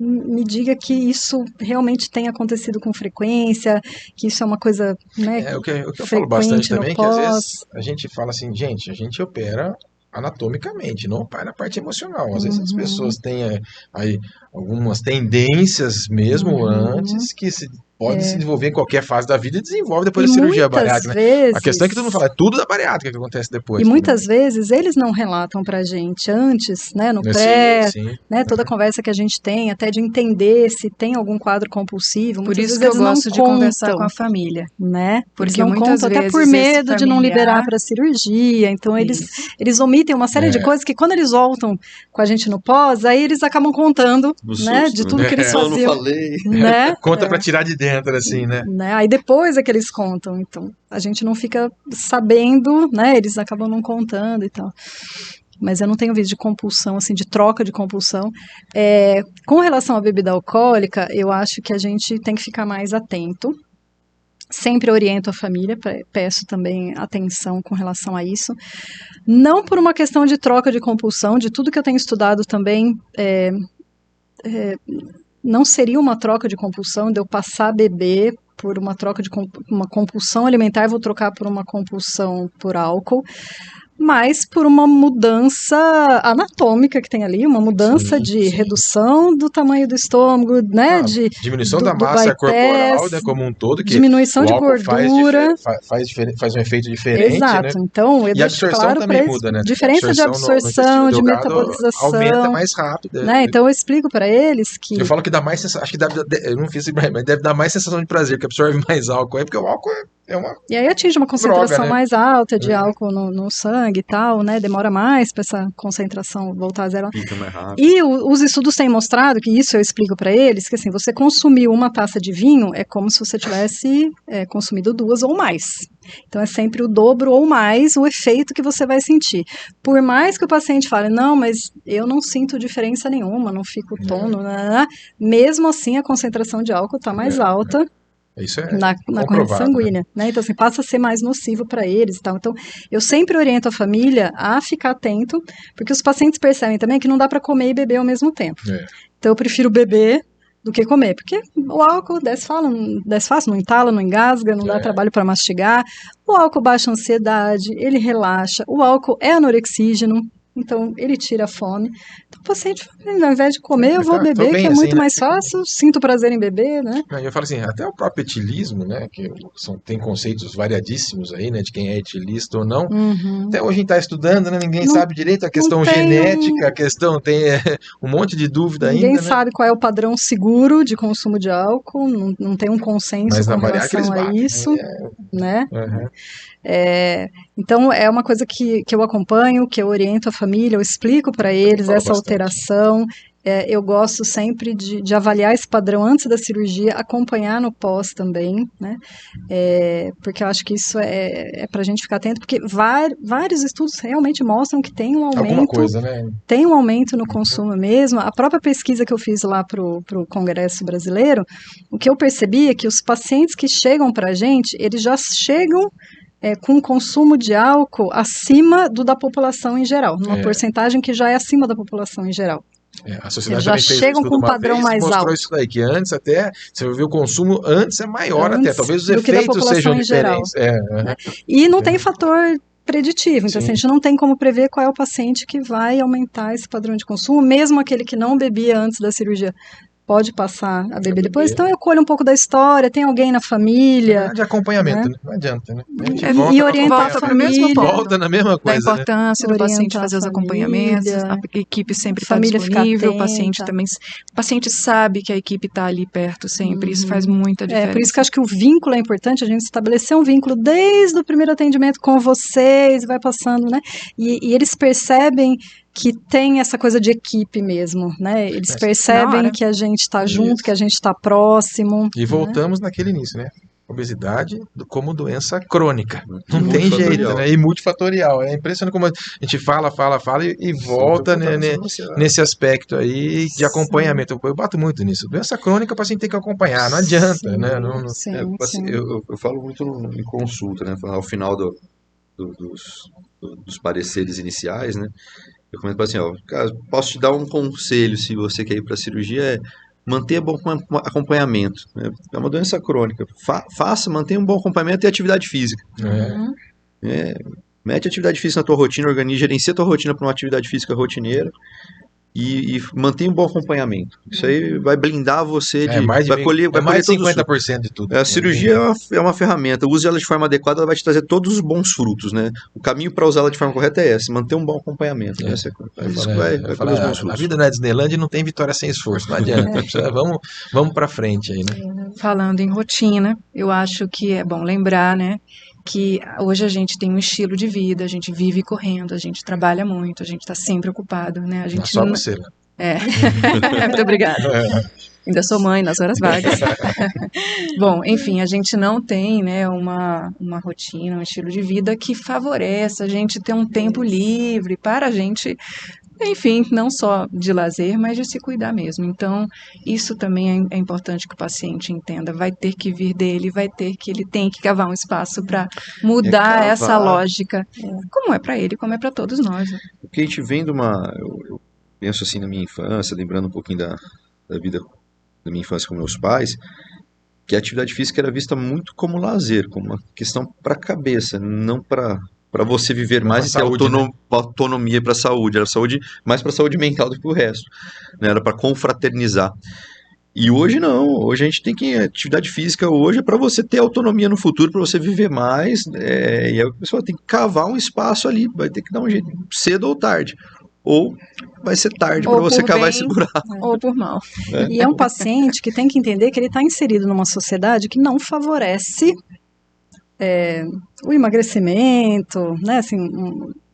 me diga que isso realmente tem acontecido com frequência, que isso é uma coisa, né, o que eu falo bastante também, que pós. às vezes a gente fala assim, gente, a gente opera anatomicamente, não opera na parte emocional. Às vezes as pessoas têm aí algumas tendências mesmo antes que pode se desenvolver em qualquer fase da vida e desenvolve depois da cirurgia bariátrica. Vezes, a questão é que todo mundo fala, é tudo da bariátrica que acontece depois. E muitas vezes eles não relatam pra gente antes, né, no pré, né, toda a conversa que a gente tem, até de entender se tem algum quadro compulsivo. Por isso que eu gosto de conversar com a família, né? Porque eles não contam até por medo de não liberar para cirurgia. Então eles omitem uma série de coisas que quando eles voltam com a gente no pós, aí eles acabam contando, né, de tudo que eles faziam. Eu não falei. Né? Conta para tirar de dentro, assim, né? Aí depois é que eles contam. Então a gente não fica sabendo, né? Eles acabam não contando e tal. Mas eu não tenho visto de compulsão, assim, de troca de compulsão. Com relação à bebida alcoólica, eu acho que a gente tem que ficar mais atento. Sempre oriento a família, peço também atenção com relação a isso. Não por uma questão de troca de compulsão, de tudo que eu tenho estudado também, não seria uma troca de compulsão de eu passar a beber por uma troca de uma compulsão alimentar, vou trocar por uma compulsão por álcool, mas por uma mudança anatômica que tem ali, uma mudança de redução do tamanho do estômago, né? Diminuição da massa corporal, né, como um todo, que diminuição de gordura. Faz um efeito diferente. Exato, né? então eu e a absorção claro também muda, né? Diferença de absorção, de metabolização. Aumenta mais rápido. Né? Então eu explico para eles que. Eu falo que dá mais sensação, acho que eu não fiz isso, mas deve dar mais sensação de prazer, porque absorve mais álcool, porque o álcool é uma. E aí atinge uma concentração droga, né? mais alta de álcool no sangue e tal, né? Demora mais para essa concentração voltar a zero. Fica mais rápido. E os estudos têm mostrado, que isso eu explico para eles, que assim, você consumiu uma taça de vinho é como se você tivesse consumido 2 ou mais. Então é sempre o dobro ou mais o efeito que você vai sentir. Por mais que o paciente fale, não, mas eu não sinto diferença nenhuma, não fico tono, mesmo assim a concentração de álcool está mais alta. Isso na corrente sanguínea, né? Então, assim, passa a ser mais nocivo para eles e tal. Então, eu sempre oriento a família a ficar atento, porque os pacientes percebem também que não dá para comer e beber ao mesmo tempo. Então, eu prefiro beber do que comer, porque o álcool desce fácil, não entala, não engasga, não dá trabalho para mastigar. O álcool baixa a ansiedade, ele relaxa. O álcool é anorexígeno, então ele tira a fome. Então o paciente, ao invés de comer, eu vou beber, que é muito mais fácil, sinto prazer em beber, né? Eu falo assim, até o próprio etilismo, né, que tem conceitos variadíssimos aí, né, de quem é etilista ou não. Até hoje a gente está estudando, né, ninguém sabe direito a questão genética, a questão tem um monte de dúvida ainda. Ninguém sabe qual é o padrão seguro de consumo de álcool, não tem um consenso com relação a isso, né? Então é uma coisa que eu acompanho, que eu oriento a família, eu explico para eles essa alteração. Eu gosto sempre de avaliar esse padrão antes da cirurgia, acompanhar no pós também, né? Porque eu acho que isso é para a gente ficar atento, porque vários estudos realmente mostram que tem um aumento. Alguma coisa, né? Tem um aumento no consumo mesmo. A própria pesquisa que eu fiz lá para o Congresso Brasileiro, o que eu percebi é que os pacientes que chegam para a gente, eles já chegam com consumo de álcool acima da população em geral, numa porcentagem que já é acima da população em geral. A sociedade já chegam com um padrão mais alto. Mostrou isso daí, que antes até, você viu o consumo antes é maior até, talvez os efeitos sejam diferentes. E não tem fator preditivo, então assim, a gente não tem como prever qual é o paciente que vai aumentar esse padrão de consumo, mesmo aquele que não bebia antes da cirurgia. Pode passar a beber depois. Então eu colho um pouco da história, tem alguém na família. De acompanhamento, né? Não adianta, né? E orientar a família. Volta na mesma coisa. Da importância do paciente fazer os acompanhamentos, a equipe sempre está disponível, o paciente também. O paciente sabe que a equipe está ali perto sempre, isso faz muita diferença. Por isso que eu acho que o vínculo é importante, a gente estabelecer um vínculo desde o primeiro atendimento com vocês, vai passando, né? E eles percebem que tem essa coisa de equipe mesmo, né? Eles percebem que a gente está junto, que a gente está próximo. E voltamos naquele início, né? Obesidade como doença crônica. Não tem jeito, né? E multifatorial. É impressionante como a gente fala e volta nesse aspecto aí de acompanhamento. Eu bato muito nisso. Doença crônica, o paciente tem que acompanhar, não adianta, né? Eu falo muito em consulta, né? Ao final dos pareceres iniciais, né? Eu comento assim, cara, posso te dar um conselho se você quer ir para a cirurgia, mantenha bom acompanhamento. Né? É uma doença crônica. Mantenha um bom acompanhamento e atividade física. Mete atividade física na tua rotina, gerencia a tua rotina para uma atividade física rotineira. e mantenha um bom acompanhamento. Isso aí vai blindar você de... mais de vai colher mais de todos os 50% de tudo. A cirurgia é uma ferramenta, use ela de forma adequada, ela vai te trazer todos os bons frutos, né? O caminho para usá-la de forma correta é esse, manter um bom acompanhamento. Né? Isso vai colher os bons frutos. A vida na Disneyland não tem vitória sem esforço, não adianta. Vamos para frente aí, né? Falando em rotina, eu acho que é bom lembrar, né, que hoje a gente tem um estilo de vida, a gente vive correndo, a gente trabalha muito, a gente está sempre ocupado, né? A gente só você, né? Muito obrigada. Ainda sou mãe nas horas vagas. Bom, enfim, a gente não tem, né, uma rotina, um estilo de vida que favoreça a gente ter um tempo livre para a gente, enfim, não só de lazer, mas de se cuidar mesmo. Então, isso também é importante que o paciente entenda. Vai ter que vir dele, ele tem que cavar um espaço para mudar essa lógica, como é para ele, como é para todos nós. Né? Porque a gente vem de eu penso assim na minha infância, lembrando um pouquinho da vida da minha infância com meus pais, que a atividade física era vista muito como lazer, como uma questão para a cabeça, não para você viver mais e ter autonomia para a saúde. Era saúde mais para a saúde mental do que o resto, né? Era para confraternizar. E hoje não, hoje a gente tem que, atividade física hoje é para você ter autonomia no futuro, para você viver mais, e aí a pessoa tem que cavar um espaço ali, vai ter que dar um jeito, cedo ou tarde. Ou vai ser tarde para você cavar e segurar. Ou por mal. E é um paciente que tem que entender que ele está inserido numa sociedade que não favorece o emagrecimento, né? Assim,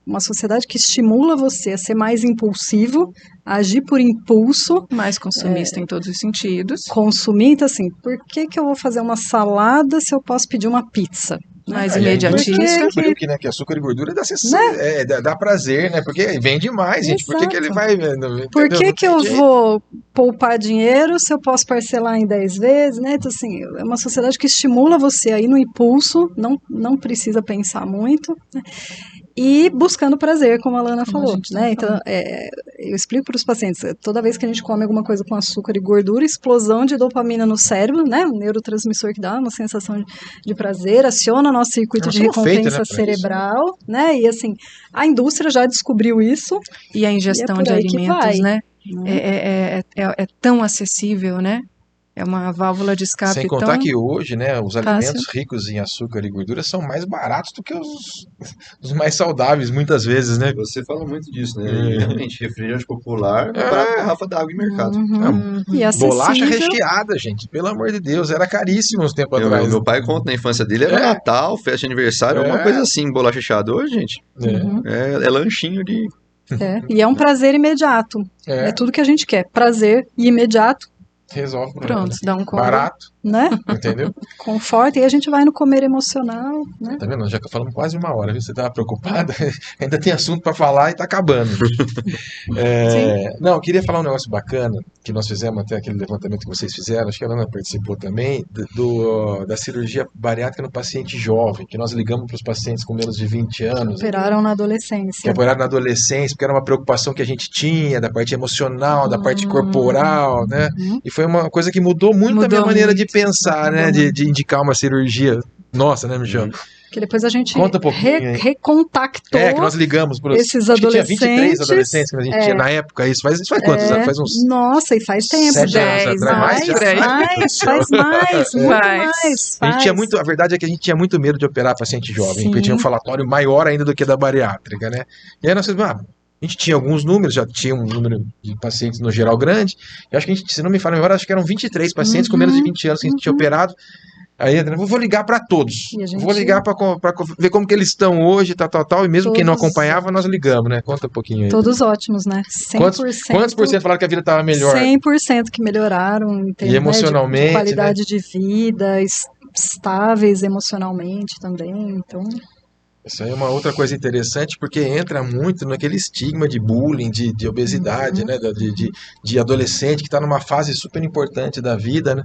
uma sociedade que estimula você a ser mais impulsivo, a agir por impulso. Mais consumista em todos os sentidos. Consumir, então assim, por que eu vou fazer uma salada se eu posso pedir uma pizza? Mais imediatista. Descobriu que açúcar e gordura dá prazer, né? Porque vende mais, gente. Por que ele vai... Por que eu vou poupar dinheiro se eu posso parcelar em 10 vezes, né? Então, assim, é uma sociedade que estimula você aí no impulso, não precisa pensar muito, né? E buscando prazer, como a Lana falou, né? Então, eu explico para os pacientes, toda vez que a gente come alguma coisa com açúcar e gordura, explosão de dopamina no cérebro, né? Um neurotransmissor que dá uma sensação de prazer, aciona nosso circuito de recompensa cerebral, isso, né? E assim, a indústria já descobriu isso. E a ingestão de alimentos, né? É tão acessível, né? É uma válvula de escape. Sem contar que hoje, né, os alimentos ricos em açúcar e gordura são mais baratos do que os mais saudáveis, muitas vezes, né? Você fala muito disso, né? Realmente, refrigerante popular, barato garrafa d'água em mercado. E bolacha recheada, gente, pelo amor de Deus, era caríssimo uns tempos atrás. Meu pai conta, na infância dele, era Natal, festa de aniversário, uma coisa assim, bolacha recheada. Hoje, gente, é lanchinho de... E é um prazer imediato. É tudo que a gente quer, prazer e imediato. Resolve o problema. Pronto, dá um combo. Barato, né? Entendeu? Conforto, e aí a gente vai no comer emocional, né? Tá vendo? Já que falamos quase 1 hora, viu? Você tava preocupada? Ainda tem assunto para falar e tá acabando. Não, eu queria falar um negócio bacana, que nós fizemos até aquele levantamento que vocês fizeram, acho que a Ana participou também, da cirurgia bariátrica no paciente jovem, que nós ligamos para os pacientes com menos de 20 anos. Operaram na adolescência. Que operaram na adolescência, porque era uma preocupação que a gente tinha, da parte emocional, da parte corporal, né? E foi uma coisa que mudou muito a minha maneira de pensar, né? De indicar uma cirurgia nossa, né, Michel? Que depois a gente Conta um pouquinho, recontactou que nós ligamos para esses adolescentes. Tinha 23 adolescentes que a gente tinha na época. Isso faz quantos anos? Faz uns... Nossa, e faz tempo. 10 anos atrás. Faz mais, muito mais. A gente tinha muito, a verdade é que a gente tinha muito medo de operar paciente jovem, porque tinha um falatório maior ainda do que da bariátrica, né? E aí nós a gente tinha alguns números, já tinha um número de pacientes no geral grande. Eu acho que a gente, se não me falha a memória, acho que eram 23 pacientes com menos de 20 anos que a gente tinha operado. Aí eu vou ligar para todos, vou ligar para ver como que eles estão hoje, tal, e mesmo quem não acompanhava, nós ligamos, né? Conta um pouquinho aí. Todos ótimos, né? 100%. Quantos por cento falaram que a vida estava melhor? 100% que melhoraram, e emocionalmente, de qualidade de vida, estáveis emocionalmente também, então... Isso aí é uma outra coisa interessante, porque entra muito naquele estigma de bullying, de obesidade, né? De adolescente que está numa fase super importante da vida, né?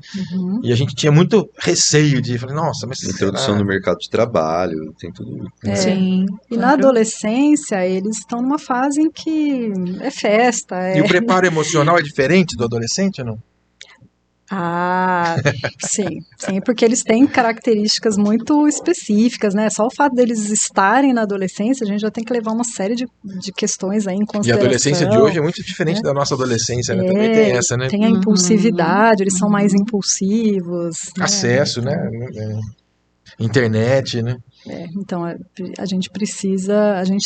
E a gente tinha muito receio de falar, nossa, mas... Introdução no mercado de trabalho, tem tudo. Sim. E na adolescência, eles estão numa fase em que é festa. E o preparo emocional é diferente do adolescente ou não? Sim, porque eles têm características muito específicas, né? Só o fato deles estarem na adolescência, a gente já tem que levar uma série de questões aí em E a consideração. adolescência de hoje é muito diferente da nossa adolescência, né? Também tem essa, né? Tem a impulsividade, eles são mais impulsivos. Acesso, né? Internet, né? Então a gente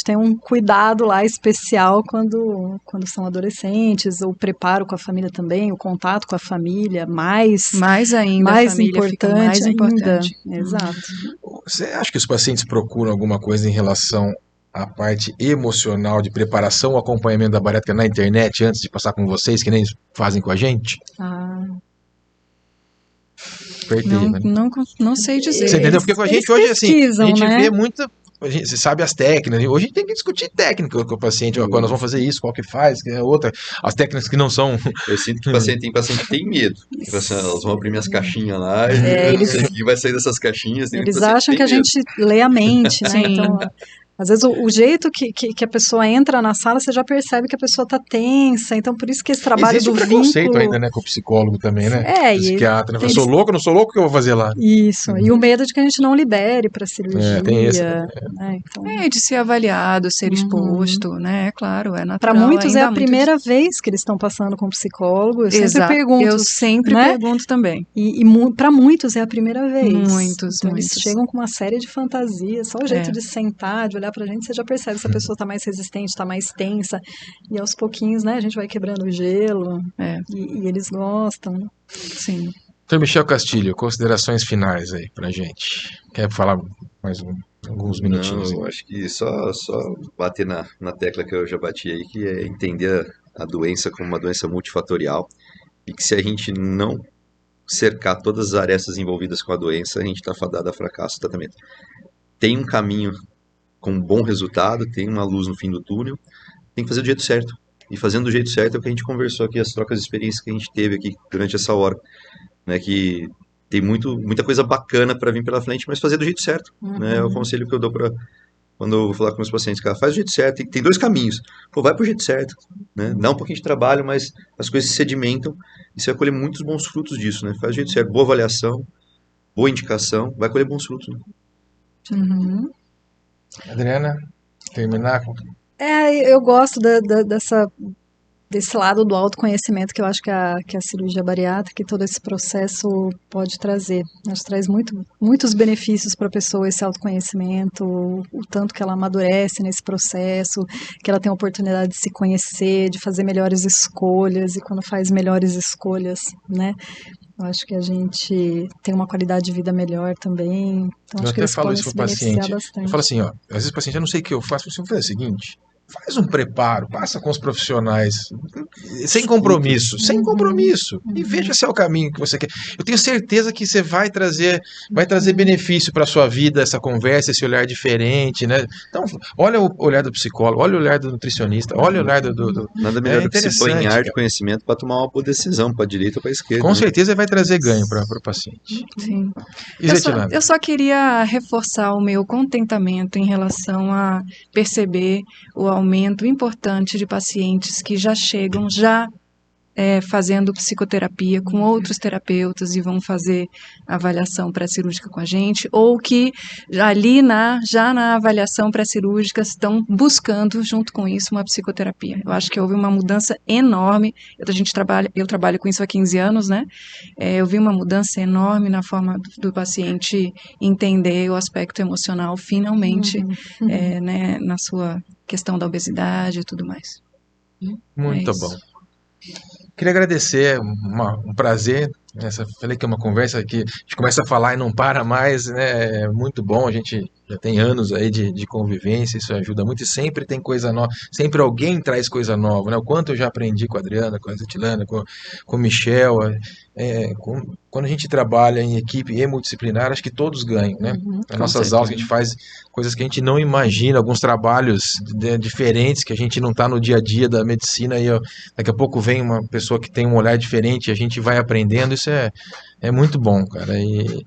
tem um cuidado lá especial quando são adolescentes, o preparo com a família também, o contato com a família, mais ainda mais a família fica mais importante. Exato. Você acha que os pacientes procuram alguma coisa em relação à parte emocional de preparação ou acompanhamento da bariátrica na internet antes de passar com vocês, que nem fazem com a gente? Não sei dizer. Você entendeu? Porque com a gente hoje, assim, a gente né? vê muito. Você sabe as técnicas. Hoje a gente tem que discutir técnica com o paciente. Quando nós vamos fazer isso, qual que faz, que é outra. As técnicas que não são. Eu sinto que tem paciente que tem medo. Tipo assim, elas vão abrir minhas caixinhas lá e eu não sei o que vai sair dessas caixinhas. Eles acham que a gente lê a mente, né? Então, às vezes o jeito que a pessoa entra na sala, você já percebe que a pessoa tá tensa. Então, por isso que esse trabalho Existe do preconceito vínculo... ainda, né, com o psicólogo também, né? Psiquiatra, né? Tem... Sou louco, não sou louco, o que eu vou fazer lá? Isso, e o medo de que a gente não libere para cirurgia. Tem esse. Né? Então... de ser avaliado, ser exposto, né? Claro, é natural. Para muitos é a primeira vez que eles estão passando com um psicólogo. Eu sempre pergunto também. E para muitos é a primeira vez. Muitos. Eles chegam com uma série de fantasias, só o jeito de sentar, de olhar pra gente, você já percebe se a pessoa tá mais resistente, tá mais tensa, e aos pouquinhos, né, a gente vai quebrando o gelo, e eles gostam, né? Sim. Dr. Michel Castilho, considerações finais aí pra gente. Quer falar mais alguns minutinhos? Não, eu acho que só bater na tecla que eu já bati aí, que é entender a doença como uma doença multifatorial, e que se a gente não cercar todas as arestas envolvidas com a doença, a gente está fadado a fracasso do tratamento. Tem um caminho com bom resultado, tem uma luz no fim do túnel, tem que fazer do jeito certo. E fazendo do jeito certo é o que a gente conversou aqui, as trocas de experiências que a gente teve aqui durante essa hora, né, que tem muita coisa bacana para vir pela frente, mas fazer do jeito certo, né, é o conselho que eu dou quando eu vou falar com meus pacientes, cara, faz do jeito certo, tem dois caminhos, vai pro jeito certo, né, dá um pouquinho de trabalho, mas as coisas se sedimentam e você vai colher muitos bons frutos disso, né, faz do jeito certo, boa avaliação, boa indicação, vai colher bons frutos, né. Adriana, terminar com... Eu gosto desse lado do autoconhecimento que eu acho que a cirurgia bariátrica e todo esse processo pode trazer. Acho que traz muitos benefícios para a pessoa esse autoconhecimento, o tanto que ela amadurece nesse processo, que ela tem a oportunidade de se conhecer, de fazer melhores escolhas, e quando faz melhores escolhas, né? Eu acho que a gente tem uma qualidade de vida melhor também. Então, eu acho que até eles falo podem isso se para o paciente. bastante. Eu falo assim, às vezes o paciente, eu não sei o que eu faço, você vai fazer o seguinte, faz um preparo, passa com os profissionais, sem compromisso, e veja se é o caminho que você quer. Eu tenho certeza que você vai trazer benefício para a sua vida, essa conversa, esse olhar diferente, né? Então, olha o olhar do psicólogo, olha o olhar do nutricionista, olha o olhar do... Nada melhor do que se banhar de conhecimento para tomar uma boa decisão, para a direita ou para a esquerda. Com certeza vai trazer ganho para o paciente. Sim. Eu só queria reforçar o meu contentamento em relação a perceber o aumento importante de pacientes que já chegam fazendo psicoterapia com outros terapeutas e vão fazer avaliação pré-cirúrgica com a gente, ou que já na avaliação pré-cirúrgica estão buscando junto com isso uma psicoterapia. Eu acho que houve uma mudança enorme. Eu trabalho com isso há 15 anos, né? Eu vi uma mudança enorme na forma do paciente entender o aspecto emocional finalmente, né, na sua questão da obesidade e tudo mais. Muito bom. Queria agradecer, um prazer. Falei que é uma conversa que a gente começa a falar e não para mais, né? É muito bom, a gente já tem anos aí de convivência, isso ajuda muito, e sempre tem coisa nova, sempre alguém traz coisa nova, né? O quanto eu já aprendi com a Adriana, com a Zetilana, com o Michel, quando a gente trabalha em equipe e multidisciplinar, acho que todos ganham, né? As nossas aulas, a gente faz coisas que a gente não imagina, alguns trabalhos diferentes que a gente não está no dia a dia da medicina, e daqui a pouco vem uma pessoa que tem um olhar diferente e a gente vai aprendendo. Isso é muito bom, cara, e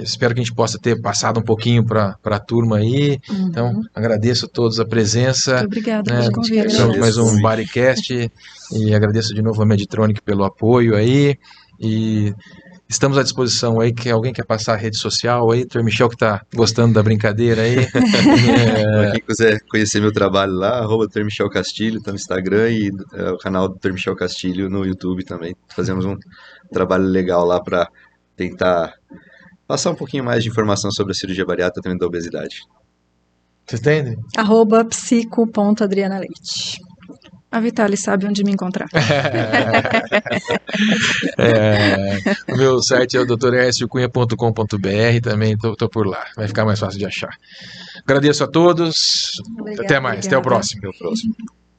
espero que a gente possa ter passado um pouquinho para a turma aí. Então, agradeço a todos a presença. Muito obrigada pelo convite. Mais um Bodycast, e agradeço de novo a Medtronic pelo apoio aí. E estamos à disposição aí, que alguém quer passar a rede social aí, Dr. Michel que está gostando da brincadeira aí. Quem quiser conhecer meu trabalho lá, @Dr. Michel Castilho, tá no Instagram e o canal do Dr. Michel Castilho no YouTube também. Fazemos um trabalho legal lá para tentar passar um pouquinho mais de informação sobre a cirurgia bariátrica também da obesidade. Você entende? @psico.adrianaleite. A Vitale sabe onde me encontrar. O meu site é o drerciocunha.com.br, também tô por lá, vai ficar mais fácil de achar. Agradeço a todos, Obrigada, até mais, até o obrigada. próximo. Até o próximo.